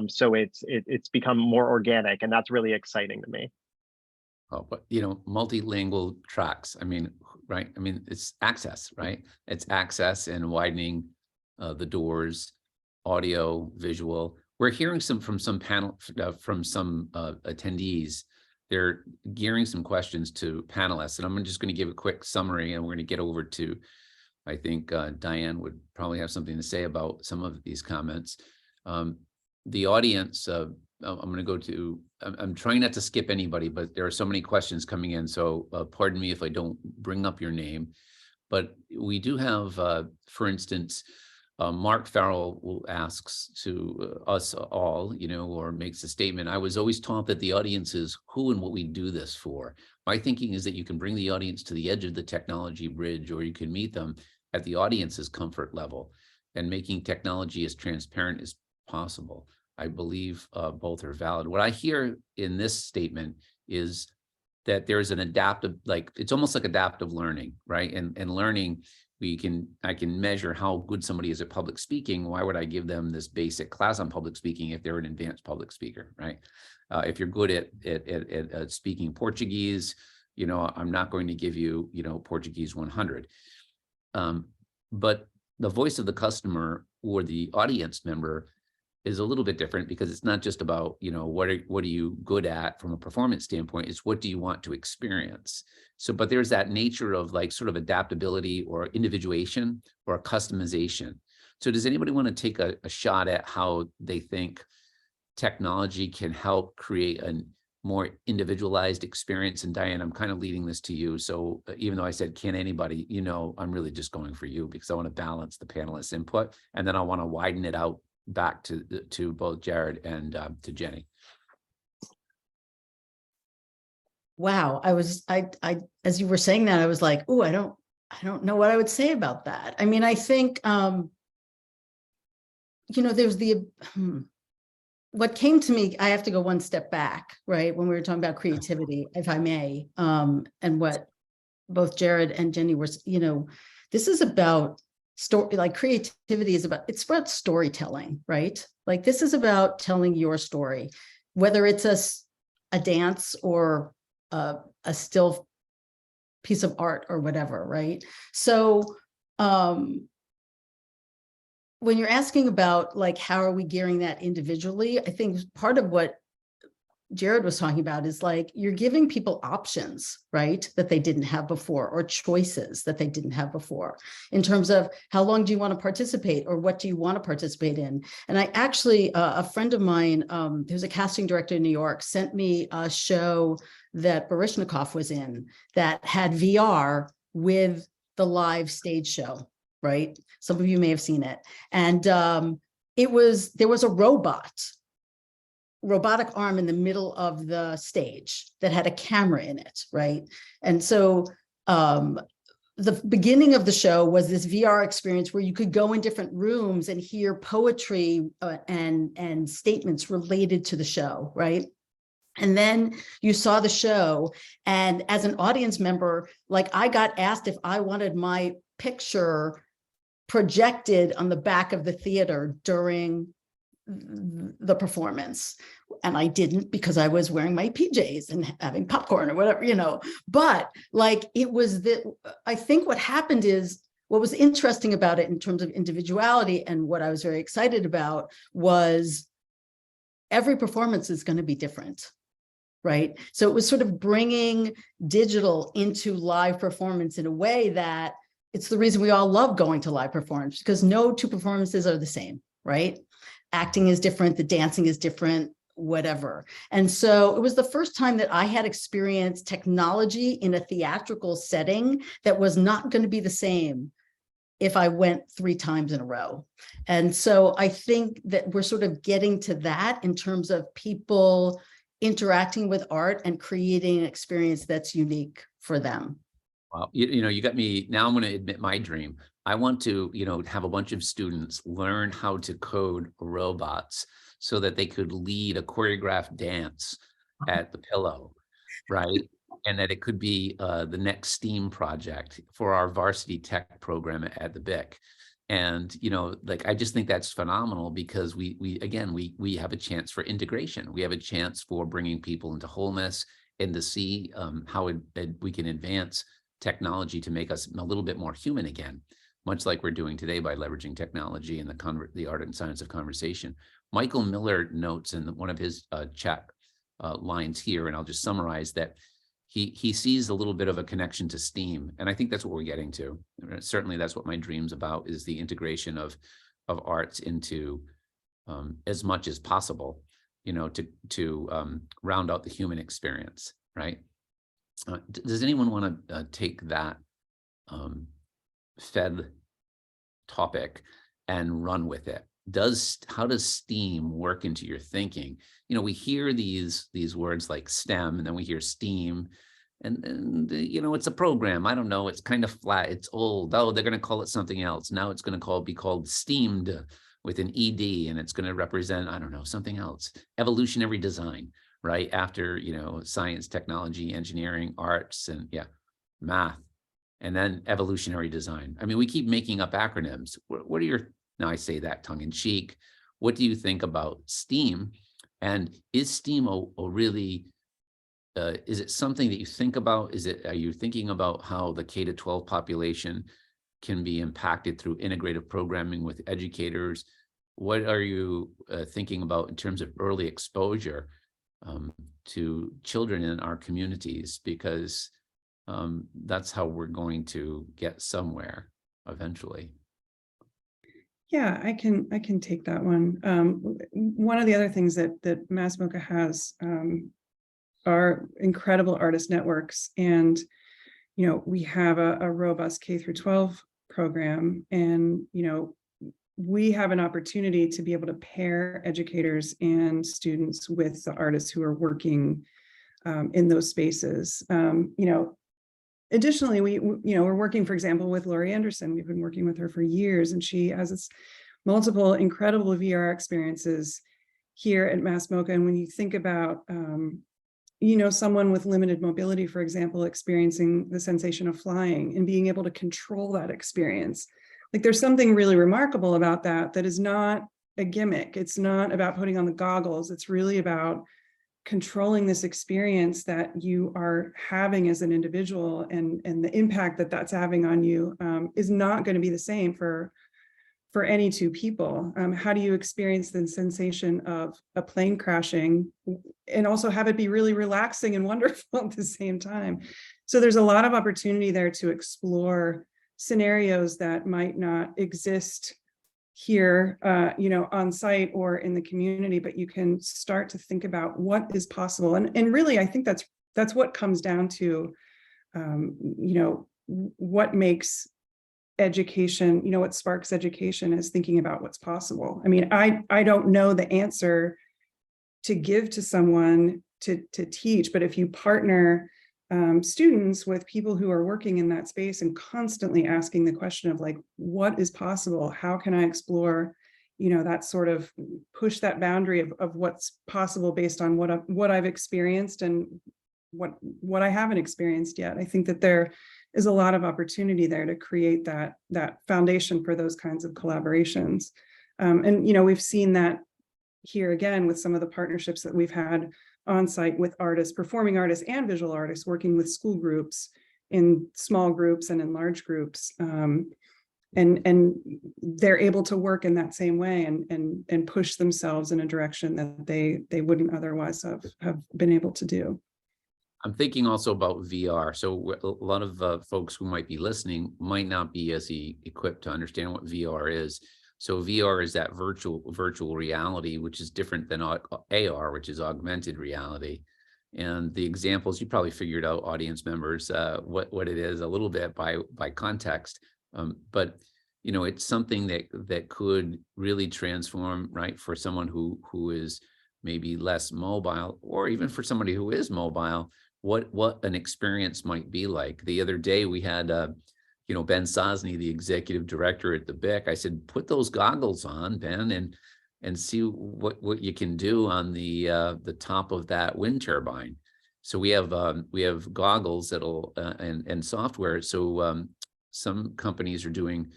Speaker 4: So it's become more organic, and that's really exciting to me.
Speaker 2: Oh, but multilingual tracks. I mean, right? I mean, it's access, right? It's access and widening the doors, audio, visual. We're hearing from some attendees. They're gearing some questions to panelists, and I'm just going to give a quick summary, and we're going to get over to, I think Diane would probably have something to say about some of these comments. The audience, I'm going to go to, I'm trying not to skip anybody, but there are so many questions coming in. So pardon me if I don't bring up your name, but we do have, for instance, Mark Farrell asks to us all, or makes a statement. I was always taught that the audience is who and what we do this for. My thinking is that you can bring the audience to the edge of the technology bridge, or you can meet them at the audience's comfort level, and making technology as transparent as possible. I believe both are valid. What I hear in this statement is that there's an adaptive, it's almost like adaptive learning, right? And learning, I can measure how good somebody is at public speaking. Why would I give them this basic class on public speaking if they're an advanced public speaker, right? If you're good at speaking Portuguese, I'm not going to give you, Portuguese 100. But the voice of the customer or the audience member is a little bit different, because it's not just about, what are you good at from a performance standpoint, it's what do you want to experience. So, but there's that nature of sort of adaptability or individuation or customization. So does anybody want to take a shot at how they think technology can help create a more individualized experience? And Diane, I'm kind of leading this to you. So even though I said, can anybody, I'm really just going for you, because I want to balance the panelists' input, and then I want to widen it out back to both Jared and to Jenny.
Speaker 5: Wow, I as you were saying that, I was like, oh, I don't know what I would say about that. I mean, I think there's what came to me, I have to go one step back, right? When we were talking about creativity, if I may, and what both Jared and Jenny were, this is about story, creativity is it's about storytelling, right? This is about telling your story, whether it's a dance or a still piece of art or whatever, right? So when you're asking about like, how are we gearing that individually, I think part of what Jared was talking about is like, you're giving people options, right, that they didn't have before, or choices that they didn't have before, in terms of how long do you want to participate, or what do you want to participate in. And I actually, a friend of mine, who's a casting director in New York, sent me a show that Baryshnikov was in that had VR with the live stage show, right? Some of you may have seen it. And there was a robotic arm in the middle of the stage that had a camera in it, right? And so the beginning of the show was this VR experience where you could go in different rooms and hear poetry and statements related to the show, right? And then you saw the show, and as an audience member, like, I got asked if I wanted my picture projected on the back of the theater during the performance, and I didn't, because I was wearing my PJs and having popcorn or whatever, you know. But like, it was I think what happened is, what was interesting about it in terms of individuality, and what I was very excited about, was every performance is going to be different, right? So it was sort of bringing digital into live performance in a way that it's the reason we all love going to live performance, because no two performances are the same, right? Acting is different, the dancing is different, whatever. And so it was the first time that I had experienced technology in a theatrical setting that was not going to be the same if I went 3 times in a row. And so I think that we're sort of getting to that in terms of people interacting with art and creating an experience that's unique for them.
Speaker 2: Well, you know, you got me. Now I'm going to admit my dream. I want to, you know, have a bunch of students learn how to code robots so that they could lead a choreographed dance at the Pillow, right? And that it could be the next STEAM project for our varsity tech program at the BIC. And, you know, like, I just think that's phenomenal, because we have a chance for integration. We have a chance for bringing people into wholeness, and to see how we can advance technology to make us a little bit more human again, much like we're doing today by leveraging technology and the art and science of conversation. Michael Miller notes in one of his chat lines here, and I'll just summarize that he sees a little bit of a connection to STEAM, and I think that's what we're getting to. Certainly, that's what my dream's about, is the integration of arts into as much as possible, you know, to round out the human experience, right? Does anyone want to take that Fed topic and run with it? How does STEAM work into your thinking? You know, we hear these words like STEM, and then we hear STEAM, and you know, it's a program. I don't know. It's kind of flat. It's old. Oh, they're going to call it something else. Now it's going to be called STEAMed with an ED, and it's going to represent, I don't know, something else. Evolutionary design, right? After, you know, science, technology, engineering, arts, and math, and then evolutionary design. I mean, we keep making up acronyms. What are your, now I say that tongue in cheek, what do you think about STEAM? And is STEAM a really, is it something that you think about? Are you thinking about how the K-12 population can be impacted through integrative programming with educators? What are you thinking about in terms of early exposure to children in our communities? Because that's how we're going to get somewhere eventually.
Speaker 3: Yeah, I can take that one. One of the other things that MoCA has are incredible artist networks, and you know, we have a robust K-12 program, and you know, we have an opportunity to be able to pair educators and students with the artists who are working in those spaces. You know, additionally, we're working, for example, with Laurie Anderson. We've been working with her for years, and she has multiple incredible VR experiences here at MoCA. And when you think about, you know, someone with limited mobility, for example, experiencing the sensation of flying and being able to control that experience, like, there's something really remarkable about that is not a gimmick. It's not about putting on the goggles. It's really about controlling this experience that you are having as an individual, and the impact that that's having on you is not going to be the same for for any two people. How do you experience the sensation of a plane crashing and also have it be really relaxing and wonderful at the same time? So there's a lot of opportunity there to explore scenarios that might not exist here, on site or in the community, but you can start to think about what is possible. And really, I think that's what comes down to, what makes education, what sparks education is thinking about what's possible. I mean, I don't know the answer to give to someone to teach, but if you partner students with people who are working in that space and constantly asking the question of like, what is possible? How can I explore, that sort of push that boundary of what's possible based on what I've experienced and what I haven't experienced yet. I think that there is a lot of opportunity there to create that foundation for those kinds of collaborations. And we've seen that here again with some of the partnerships that we've had on site with artists, performing artists and visual artists, working with school groups in small groups and in large groups. And they're able to work in that same way and push themselves in a direction that they wouldn't otherwise have been able to do.
Speaker 2: I'm thinking also about VR. So a lot of folks who might be listening might not be as equipped to understand what VR is. So VR is that virtual reality, which is different than AR, which is augmented reality. And the examples, you probably figured out, audience members, what it is a little bit by context. But it's something that could really transform, right, for someone who is maybe less mobile, or even for somebody who is mobile, what an experience might be like. The other day we had Ben Sosny, the executive director at the BIC. I said, put those goggles on, Ben, and see what you can do on the top of that wind turbine. So we have goggles that'll and software. So some companies are doing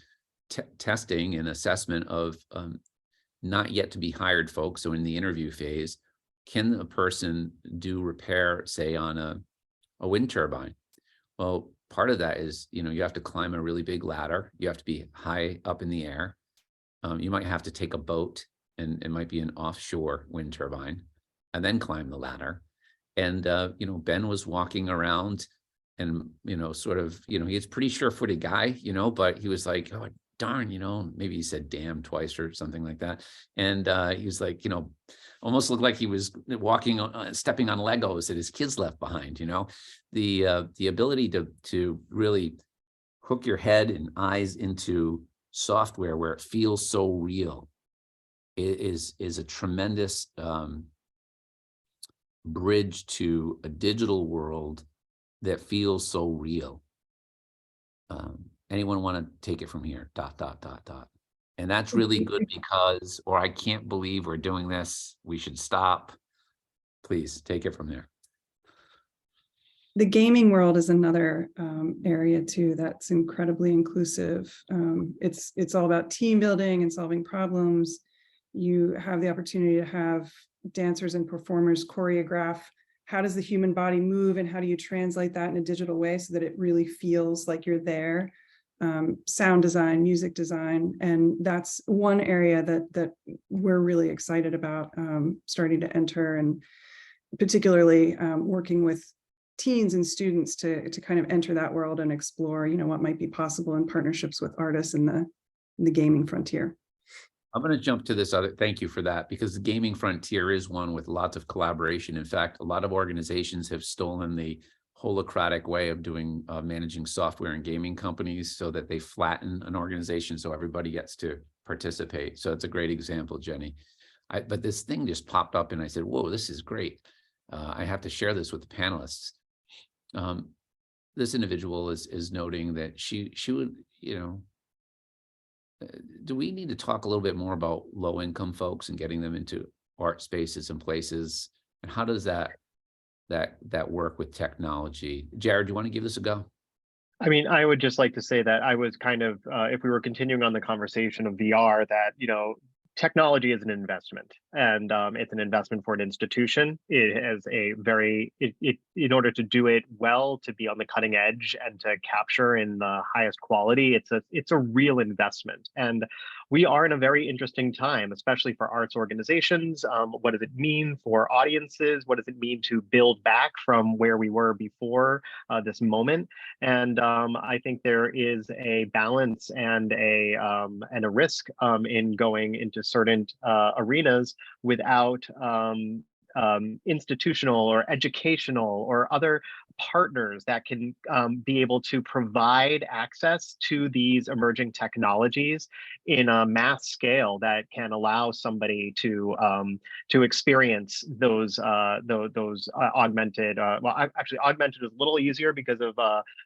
Speaker 2: testing and assessment of not yet to be hired folks. So in the interview phase, can a person do repair, say, on a wind turbine? Well, part of that is, you have to climb a really big ladder. You have to be high up in the air. You might have to take a boat, and it might be an offshore wind turbine, and then climb the ladder. And, Ben was walking around and, sort of, he's a pretty sure-footed guy, but he was like, oh, darn, maybe he said damn twice or something like that. And he was like, almost looked like he was walking, stepping on Legos that his kids left behind. The ability to really hook your head and eyes into software where it feels so real is a tremendous bridge to a digital world that feels so real. Anyone want to take it from here? ... And that's really good because, or I can't believe we're doing this, we should stop. Please take it from there.
Speaker 3: The gaming world is another area too that's incredibly inclusive. It's all about team building and solving problems. You have the opportunity to have dancers and performers choreograph. How does the human body move, and how do you translate that in a digital way so that it really feels like you're there? Sound design, music design, and that's one area that we're really excited about starting to enter, and particularly working with teens and students to kind of enter that world and explore, what might be possible in partnerships with artists in the gaming frontier.
Speaker 2: I'm going to jump to this other, thank you for that, because the gaming frontier is one with lots of collaboration. In fact, a lot of organizations have stolen the holacratic way of doing managing software and gaming companies so that they flatten an organization so everybody gets to participate. So it's a great example, Jenny. But this thing just popped up and I said, whoa, this is great. I have to share this with the panelists. This individual is noting that she would, do we need to talk a little bit more about low income folks and getting them into art spaces and places? And how does that work with technology? Jared, do you want to give this a go?
Speaker 4: I mean, I would just like to say that I was kind of, if we were continuing on the conversation of VR, that, technology is an investment, and it's an investment for an institution. It has a very, in order to do it well, to be on the cutting edge and to capture in the highest quality, it's a real investment. And we are in a very interesting time, especially for arts organizations. What does it mean for audiences? What does it mean to build back from where we were before this moment? And I think there is a balance and a risk in going into certain arenas without institutional or educational or other partners that can be able to provide access to these emerging technologies in a mass scale that can allow somebody to experience those augmented. Actually, augmented is a little easier because of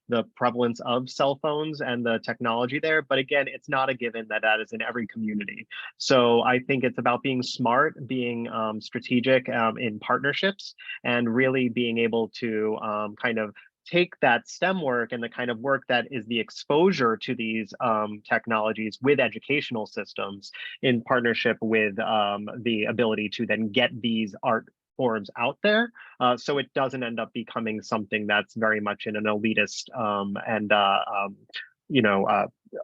Speaker 4: the prevalence of cell phones and the technology there. But again, it's not a given that that is in every community. So I think it's about being smart, being strategic in partnerships, and really being able to kind of take that STEM work and the kind of work that is the exposure to these technologies with educational systems in partnership with the ability to then get these art forms out there, so it doesn't end up becoming something that's very much in an elitist and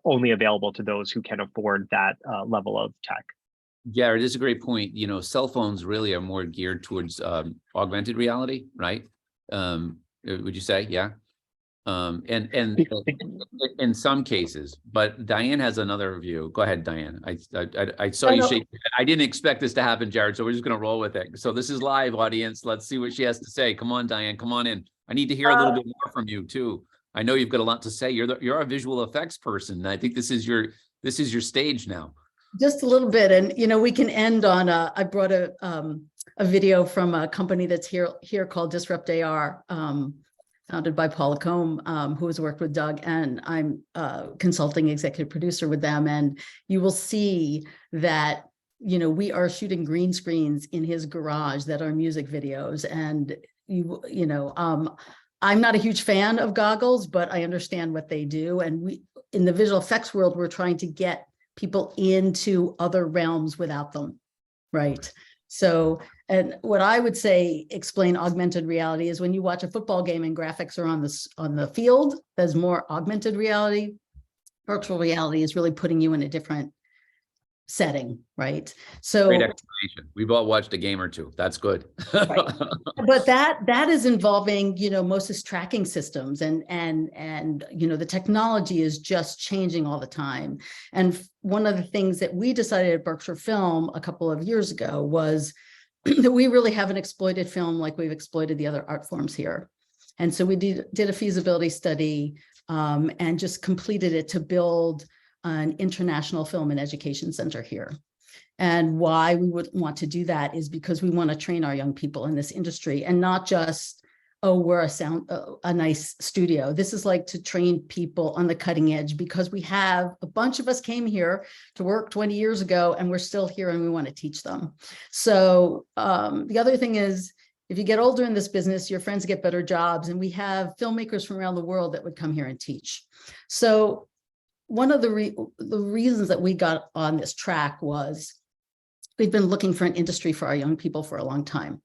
Speaker 4: only available to those who can afford that level of tech.
Speaker 2: Yeah, it is a great point. You know, cell phones really are more geared towards augmented reality, right? Would you say? Yeah. And in some cases, but Diane has another view. Go ahead, Diane. I saw you shake. I didn't expect this to happen, Jared, so we're just going to roll with it. So this is live, audience. Let's see what she has to say. Come on, Diane. Come on in. I need to hear a little bit more from you too. I know you've got a lot to say. You're a visual effects person. I think this is your stage now.
Speaker 5: Just a little bit, and we can end on I brought a video from a company that's here called Disrupt AR, founded by Paula Combe, who has worked with Doug, and I'm a consulting executive producer with them. And you will see that we are shooting green screens in his garage that are music videos, and I'm not a huge fan of goggles, but I understand what they do. And we, in the visual effects world, we're trying to get people into other realms without them, right? So, and what I would say, explain augmented reality is when you watch a football game and graphics are on the field, there's more augmented reality. Virtual reality is really putting you in a different setting, right? So
Speaker 2: great explanation. We've all watched a game or two. That's good.
Speaker 5: Right. But that is involving, MoCA's tracking systems, and the technology is just changing all the time. And one of the things that we decided at Berkshire Film a couple of years ago was that we really haven't exploited film like we've exploited the other art forms here. And so we did a feasibility study and just completed it to build an international film and education center here. And why we would want to do that is because we want to train our young people in this industry, and not just, oh, we're a nice studio. This is like to train people on the cutting edge, because we have a bunch of us came here to work 20 years ago and we're still here and we want to teach them. So the other thing is, if you get older in this business, your friends get better jobs, and we have filmmakers from around the world that would come here and teach. So one of the reasons that we got on this track was we've been looking for an industry for our young people for a long time.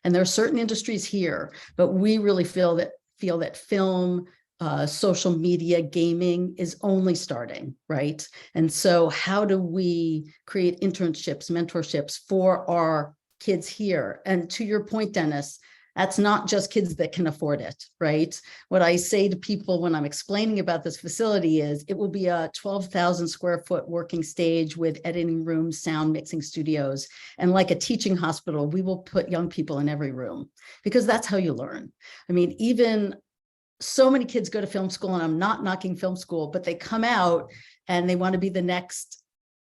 Speaker 5: And there are certain industries here, but we really feel that film, social media, gaming is only starting, right? And so how do we create internships, mentorships for our kids here? And to your point, Dennis, that's not just kids that can afford it, right? What I say to people when I'm explaining about this facility is it will be a 12,000 square foot working stage with editing rooms, sound mixing studios. And like a teaching hospital, we will put young people in every room, because that's how you learn. I mean, even so many kids go to film school, and I'm not knocking film school, but they come out and they want to be the next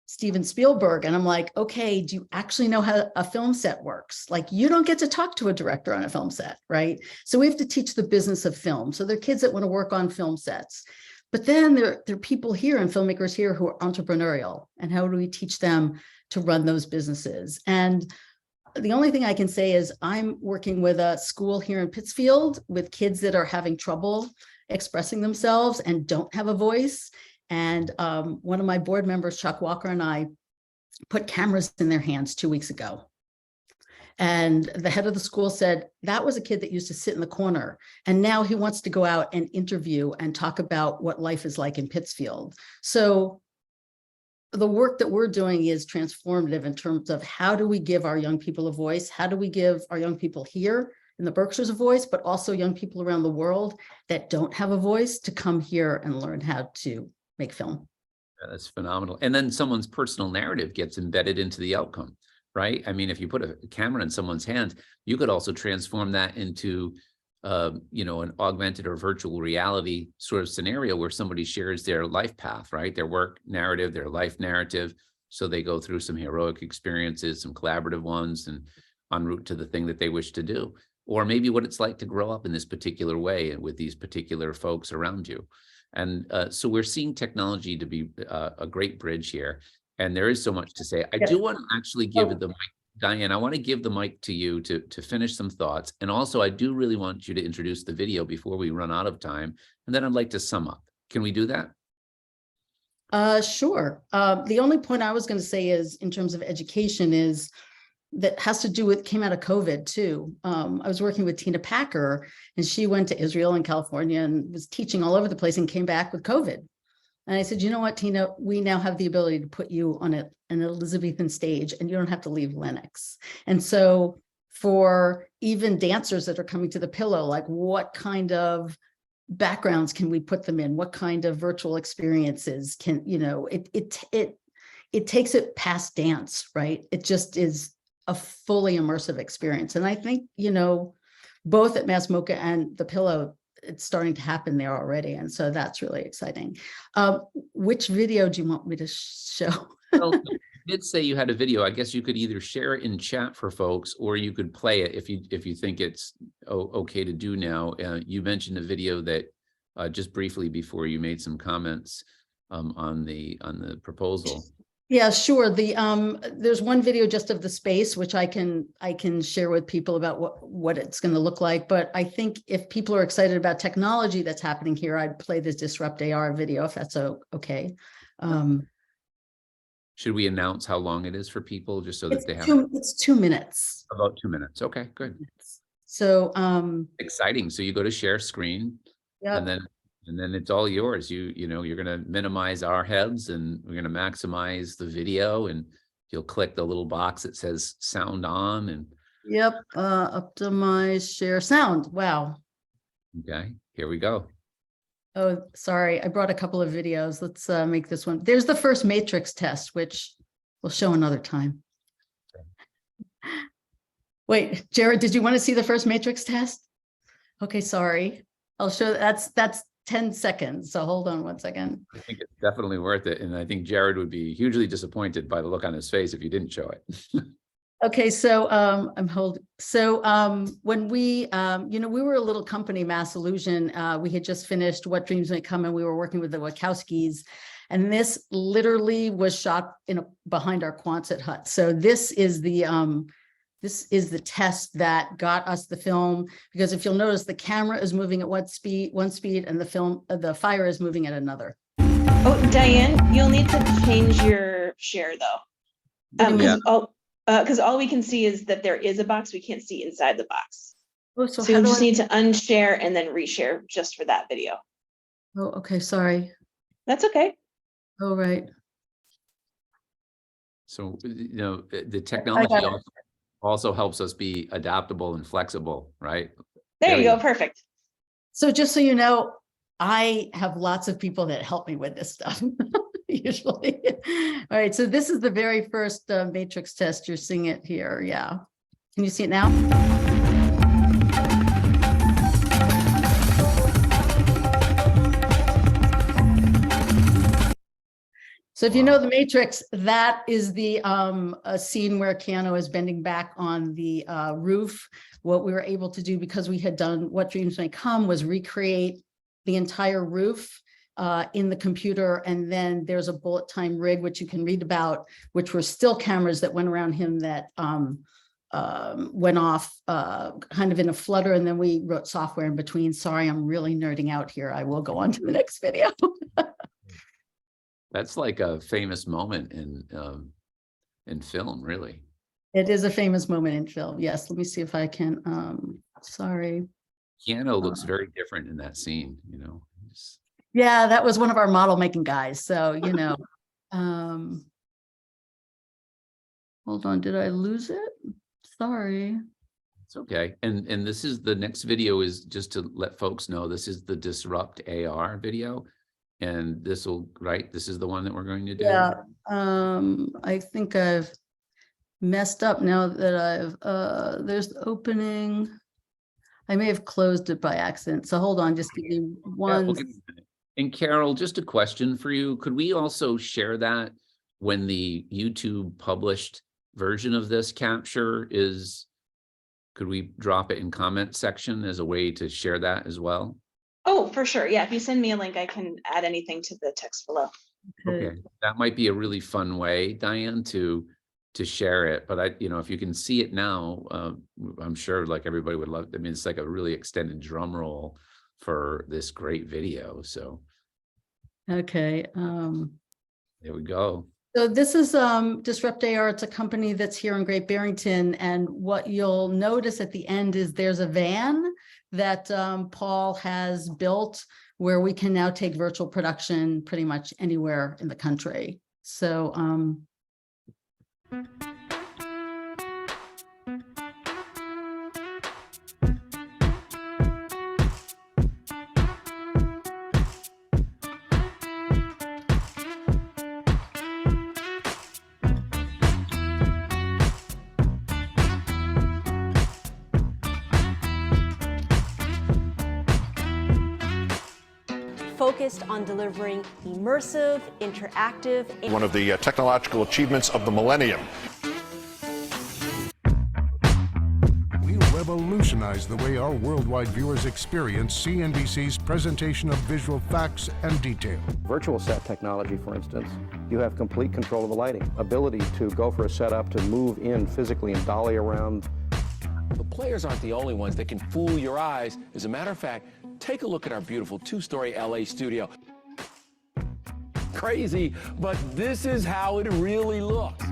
Speaker 5: Steven Spielberg. And I'm like, okay, do you actually know how a film set works? Like, you don't get to talk to a director on a film set, right? So we have to teach the business of film. So there are kids that want to work on film sets, but then there are people here and filmmakers here who are entrepreneurial. And how do we teach them to run those businesses? And the only thing I can say is I'm working with a school here in Pittsfield with kids that are having trouble expressing themselves and don't have a voice. And one of my board members, Chuck Walker, and I put cameras in their hands 2 weeks ago. And the head of the school said, that was a kid that used to sit in the corner. And now he wants to go out and interview and talk about what life is like in Pittsfield. So the work that we're doing is transformative in terms of how do we give our young people a voice? How do we give our young people here in the Berkshires a voice, but also young people around the world that don't have a voice to come here and learn how to make film?
Speaker 2: Yeah, that's phenomenal. And then someone's personal narrative gets embedded into the outcome, right? I mean, if you put a camera in someone's hand, you could also transform that into, an augmented or virtual reality sort of scenario where somebody shares their life path, right? Their work narrative, their life narrative. So they go through some heroic experiences, some collaborative ones, and en route to the thing that they wish to do. Or maybe what it's like to grow up in this particular way and with these particular folks around you. And so we're seeing technology to be a great bridge here. And there is so much to say. I do want to actually give the mic, Diane, I want to give the mic to you to finish some thoughts. And also, I do really want you to introduce the video before we run out of time. And then I'd like to sum up. Can we do that?
Speaker 5: Sure. The only point I was going to say is in terms of education is that has to do with, came out of COVID too. I was working with Tina Packer and she went to Israel and California and was teaching all over the place and came back with COVID. And I said, you know what, Tina, we now have the ability to put you on an Elizabethan stage and you don't have to leave Lennox. And so for even dancers that are coming to the Pillow, like what kind of backgrounds can we put them in? What kind of virtual experiences can, it takes it past dance, right? It just is a fully immersive experience. And I think, both at MoCA and the Pillow, it's starting to happen there already. And so that's really exciting. Which video do you want me to show?
Speaker 2: Well, you did say you had a video. I guess you could either share it in chat for folks, or you could play it if you think it's okay to do now. You mentioned a video that just briefly before you made some comments on the proposal.
Speaker 5: Yeah, sure. There's one video just of the space, which I can share with people about what it's going to look like. But I think if people are excited about technology that's happening here, I'd play this Disrupt AR video if that's okay.
Speaker 2: Should we announce how long it is for people just so that they have?
Speaker 5: It's 2 minutes.
Speaker 2: About 2 minutes. Okay, good.
Speaker 5: So
Speaker 2: exciting. So you go to share screen,
Speaker 5: yep.
Speaker 2: and then it's all yours. You're going to minimize our heads and we're going to maximize the video, and you'll click the little box that says sound on and.
Speaker 5: Yep. Optimize share sound. Wow.
Speaker 2: Okay, here we go.
Speaker 5: Oh, sorry. I brought a couple of videos. Let's make this one. There's the first matrix test, which we'll show another time. Wait, Jared, did you want to see the first matrix test? Okay, sorry. I'll show that's 10 seconds. So hold on 1 second.
Speaker 2: I think it's definitely worth it. And I think Jared would be hugely disappointed by the look on his face if you didn't show it.
Speaker 5: Okay, so when we were a little company, Mass Illusion, we had just finished What Dreams May Come, and we were working with the Wachowskis, and this literally was shot behind our Quonset hut. So this is the test that got us the film, because if you'll notice, the camera is moving at one speed, and the fire is moving at another.
Speaker 1: Oh, Diane, you'll need to change your share though. Because all we can see is that there is a box. We can't see inside the box.
Speaker 5: Oh,
Speaker 1: so you'll just need to unshare and then reshare just for that video.
Speaker 5: Oh, okay. Sorry.
Speaker 1: That's okay.
Speaker 5: Oh, right.
Speaker 2: So, the technology also helps us be adaptable and flexible, right?
Speaker 1: There you go. Perfect.
Speaker 5: So just so you know, I have lots of people that help me with this stuff. Usually. All right, so this is the very first matrix test. You're seeing it here. Yeah. Can you see it now? So if you know the matrix, that is the a scene where Keanu is bending back on the roof. What we were able to do, because we had done What Dreams May Come, was recreate the entire roof in the computer, and then there's a bullet time rig which you can read about, which were still cameras that went around him that went off kind of in a flutter, and then we wrote software in between. Sorry, I'm really nerding out here. I will go on to the next video.
Speaker 2: That's like a famous moment in in film, really.
Speaker 5: It is a famous moment in film. Yes, let me see if I can, sorry.
Speaker 2: Keanu looks very different in that scene, you know.
Speaker 5: Yeah, that was one of our model making guys. So, you know, hold on, did I lose it? Sorry.
Speaker 2: It's okay. And this is the next video, is just to let folks know, this is the Disrupt AR video. And this will, right, this is the one that we're going to do.
Speaker 5: Yeah, I think I've messed up now that I've, there's the opening. I may have closed it by accident. So hold on, just give me
Speaker 2: Yeah,
Speaker 5: one.
Speaker 2: we'll give you a minute. And Carol, just a question for you. Could we also share that when the YouTube published version of this capture is, could we drop it in comment section as a way to share that as well?
Speaker 1: Oh, for sure. Yeah, if you send me a link, I can add anything to the text below.
Speaker 2: Okay, that might be a really fun way, Diane, to share it. But if you can see it now, I'm sure like everybody would love. I mean, it's like a really extended drum roll for this great video. So
Speaker 5: Okay.
Speaker 2: there we go.
Speaker 5: So this is Disrupt AR. It's a company that's here in Great Barrington. And what you'll notice at the end is there's a van that Paul has built where we can now take virtual production pretty much anywhere in the country. So
Speaker 6: focused on delivering immersive, interactive,
Speaker 7: one of the technological achievements of the millennium.
Speaker 8: We revolutionize the way our worldwide viewers experience CNBC's presentation of visual facts and detail.
Speaker 9: Virtual set technology, for instance, you have complete control of the lighting, ability to go for a setup, to move in physically and dolly around.
Speaker 10: The players aren't the only ones that can fool your eyes. As a matter of fact, take a look at our beautiful two-story LA studio. Crazy, but this is how it really looks.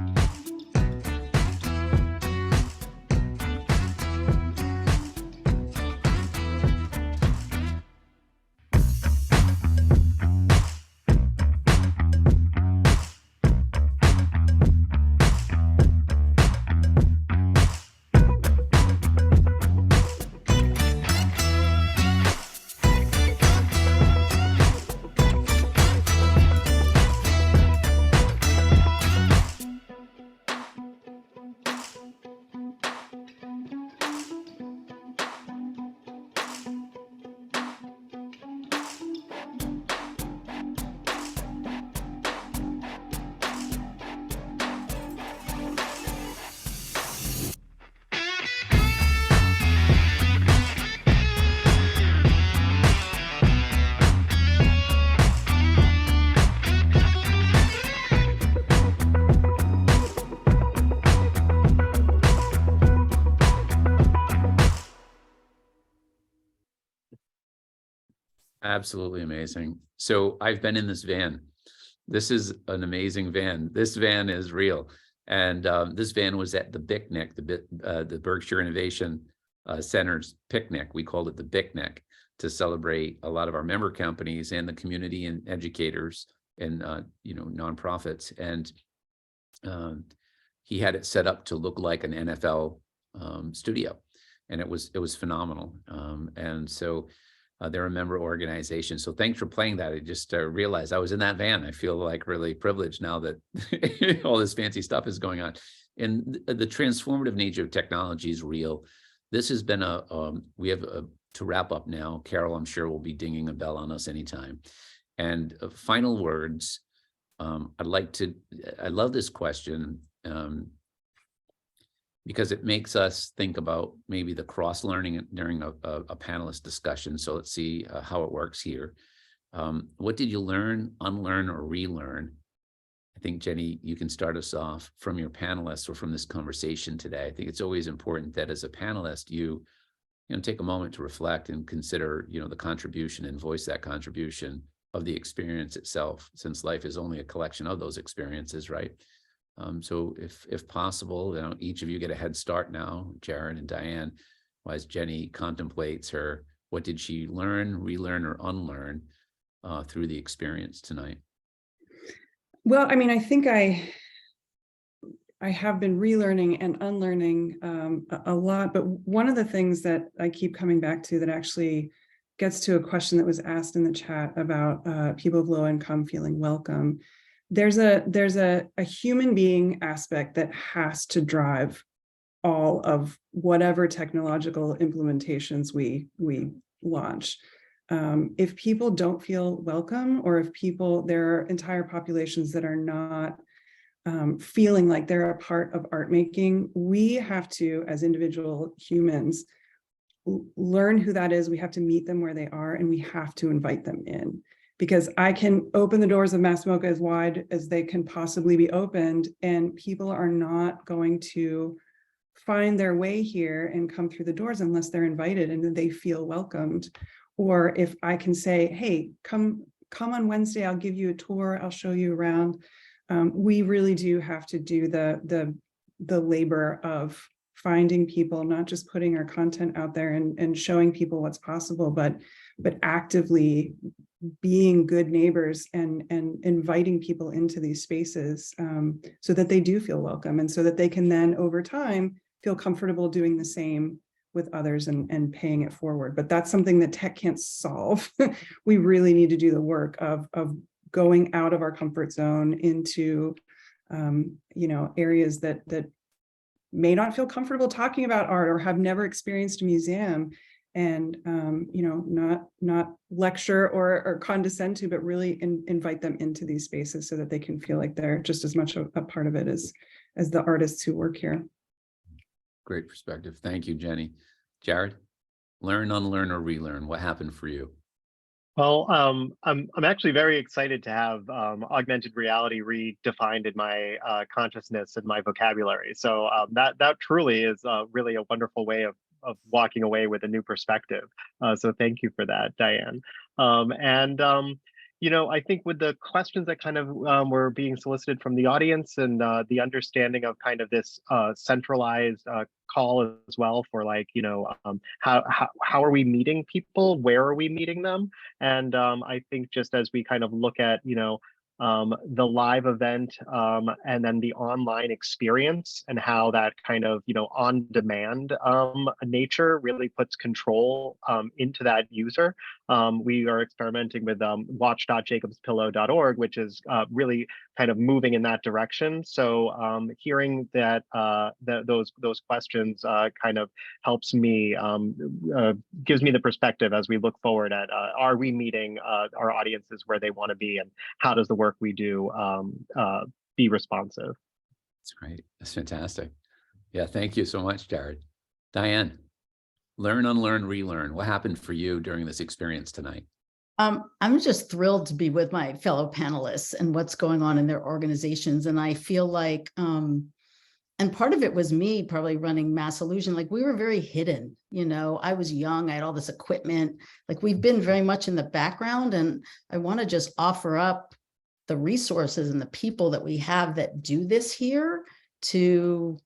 Speaker 2: Absolutely amazing. So I've been in this van. This is an amazing van. This van is real. And this van was at the picnic, the Berkshire Innovation Center's picnic. We called it the picnic to celebrate a lot of our member companies and the community and educators and nonprofits. And he had it set up to look like an NFL studio, and it was phenomenal. And so they're a member organization. So thanks for playing that. I just realized I was in that van. I feel like really privileged now that all this fancy stuff is going on. And the transformative nature of technology is real. This has been we have to wrap up now. Carol, I'm sure will be dinging a bell on us anytime. And final words, I love this question because it makes us think about maybe the cross-learning during a panelist discussion. So let's see how it works here. What did you learn, unlearn, or relearn? I think, Jenny, you can start us off from your panelists or from this conversation today. I think it's always important that as a panelist, you take a moment to reflect and consider, the contribution and voice that contribution of the experience itself, since life is only a collection of those experiences, right? So if possible, each of you get a head start now, Jared and Diane, as Jenny contemplates what did she learn, relearn, or unlearn through the experience tonight?
Speaker 3: Well, I mean, I think I have been relearning and unlearning a lot, but one of the things that I keep coming back to that actually gets to a question that was asked in the chat about people of low income feeling welcome. There's a human being aspect that has to drive all of whatever technological implementations we launch. If people don't feel welcome, or if there are entire populations that are not feeling like they're a part of art making, we have to, as individual humans, learn who that is. We have to meet them where they are, and we have to invite them in. Because I can open the doors of Mass MoCA as wide as they can possibly be opened, and people are not going to find their way here and come through the doors unless they're invited and they feel welcomed. Or if I can say, hey, come on Wednesday, I'll give you a tour, I'll show you around. We really do have to do the labor of finding people, not just putting our content out there and showing people what's possible, but actively being good neighbors and inviting people into these spaces so that they do feel welcome, and so that they can then over time feel comfortable doing the same with others and paying it forward. But that's something that tech can't solve. We really need to do the work of going out of our comfort zone into areas that may not feel comfortable talking about art or have never experienced a museum, and not lecture or condescend to, but really invite them into these spaces so that they can feel like they're just as much a part of it as the artists who work here.
Speaker 2: Great perspective. Thank you, Jenny. Jared, learn, unlearn, or relearn. What happened for you?
Speaker 4: Well, I'm actually very excited to have augmented reality redefined in my consciousness and my vocabulary. So that truly is really a wonderful way of walking away with a new perspective. So thank you for that, Diane. I think with the questions that kind of were being solicited from the audience, and the understanding of kind of this centralized call as well for how are we meeting people, where are we meeting them, and I think just as we kind of look at the live event and then the online experience, and how that kind of on demand nature really puts control into that user. We are experimenting with watch.jacobspillow.org, which is really kind of moving in that direction. So hearing that those questions kind of helps me, gives me the perspective as we look forward at are we meeting our audiences where they want to be, and how does the work we do be responsive.
Speaker 2: That's great. That's fantastic. Yeah, thank you so much, Jared. Diane, learn, unlearn, relearn. What happened for you during this experience tonight?
Speaker 5: I'm just thrilled to be with my fellow panelists and what's going on in their organizations. And I feel like, and part of it was me probably running Mass Illusion. Like, we were very hidden, I was young, I had all this equipment, like we've been very much in the background, and I want to just offer up the resources and the people that we have that do this here to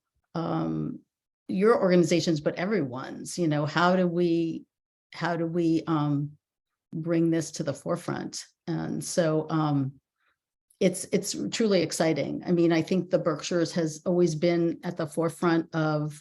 Speaker 5: your organizations, but everyone's, how do we bring this to the forefront? And so it's truly exciting. I mean, I think the Berkshires has always been at the forefront of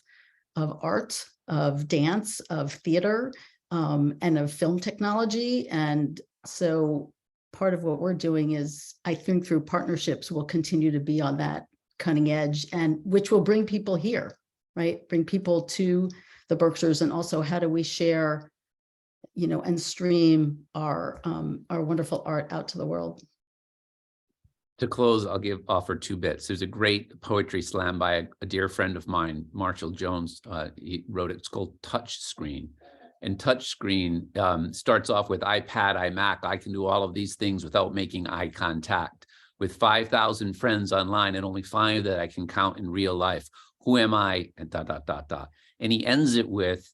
Speaker 5: art, of dance, of theater, and of film technology. And so part of what we're doing is, I think through partnerships, we'll continue to be on that cutting edge, and which will bring people here, right? Bring people to the Berkshires. And also, how do we share, and stream our wonderful art out to the world?
Speaker 2: To close, I'll offer 2 bits. There's a great poetry slam by a dear friend of mine, Marshall Jones. He wrote it. It's called Touch Screen. And touch screen starts off with iPad, iMac. I can do all of these things without making eye contact. With 5,000 friends online and only 5 that I can count in real life. Who am I? And ... And he ends it with,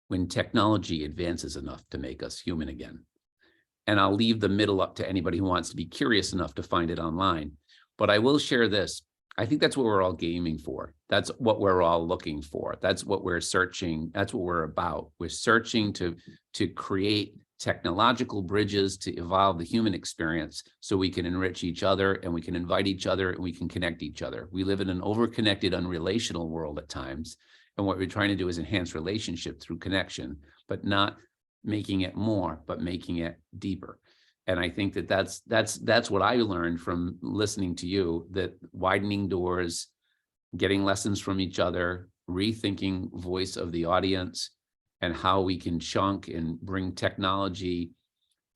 Speaker 2: when technology advances enough to make us human again. And I'll leave the middle up to anybody who wants to be curious enough to find it online. But I will share this. I think that's what we're all gaming for. That's what we're all looking for. That's what we're searching. That's what we're about. We're searching to create technological bridges to evolve the human experience so we can enrich each other and we can invite each other and we can connect each other. We live in an overconnected, unrelational world at times. And what we're trying to do is enhance relationship through connection, but not making it more, but making it deeper. And I think that that's what I learned from listening to you, that widening doors, getting lessons from each other, rethinking voice of the audience, and how we can chunk and bring technology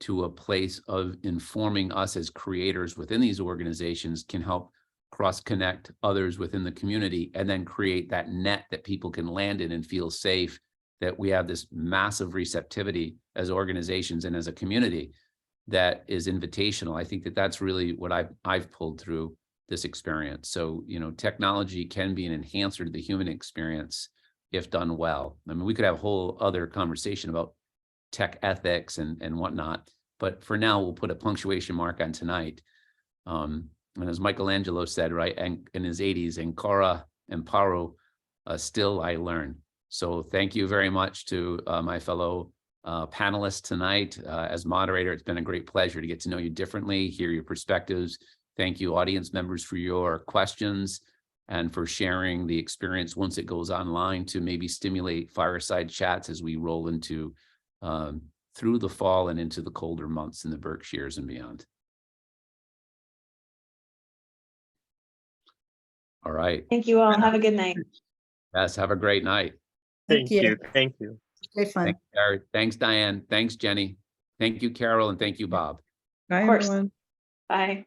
Speaker 2: to a place of informing us as creators within these organizations can help cross-connect others within the community and then create that net that people can land in and feel safe, that we have this massive receptivity as organizations and as a community that is invitational. I think that that's really what I've pulled through this experience. So, you know, technology can be an enhancer to the human experience if done well. I mean, we could have a whole other conversation about tech ethics and whatnot, but for now, we'll put a punctuation mark on tonight. And as Michelangelo said, right, and in his 80s, ancora imparo, still I learn. So thank you very much to my fellow panelists tonight. As moderator, it's been a great pleasure to get to know you differently, hear your perspectives. Thank you, audience members, for your questions and for sharing the experience once it goes online to maybe stimulate fireside chats as we roll into through the fall and into the colder months in the Berkshires and beyond. All right.
Speaker 1: Thank you all. Have a good night.
Speaker 2: Yes, have a great night.
Speaker 4: Thank you. Thank you.
Speaker 5: Great fun.
Speaker 2: Thanks, Jared. Thanks, Diane. Thanks, Jenny. Thank you, Carol, and thank you, Bob.
Speaker 3: Bye,
Speaker 1: Of course.
Speaker 3: everyone.
Speaker 1: Bye.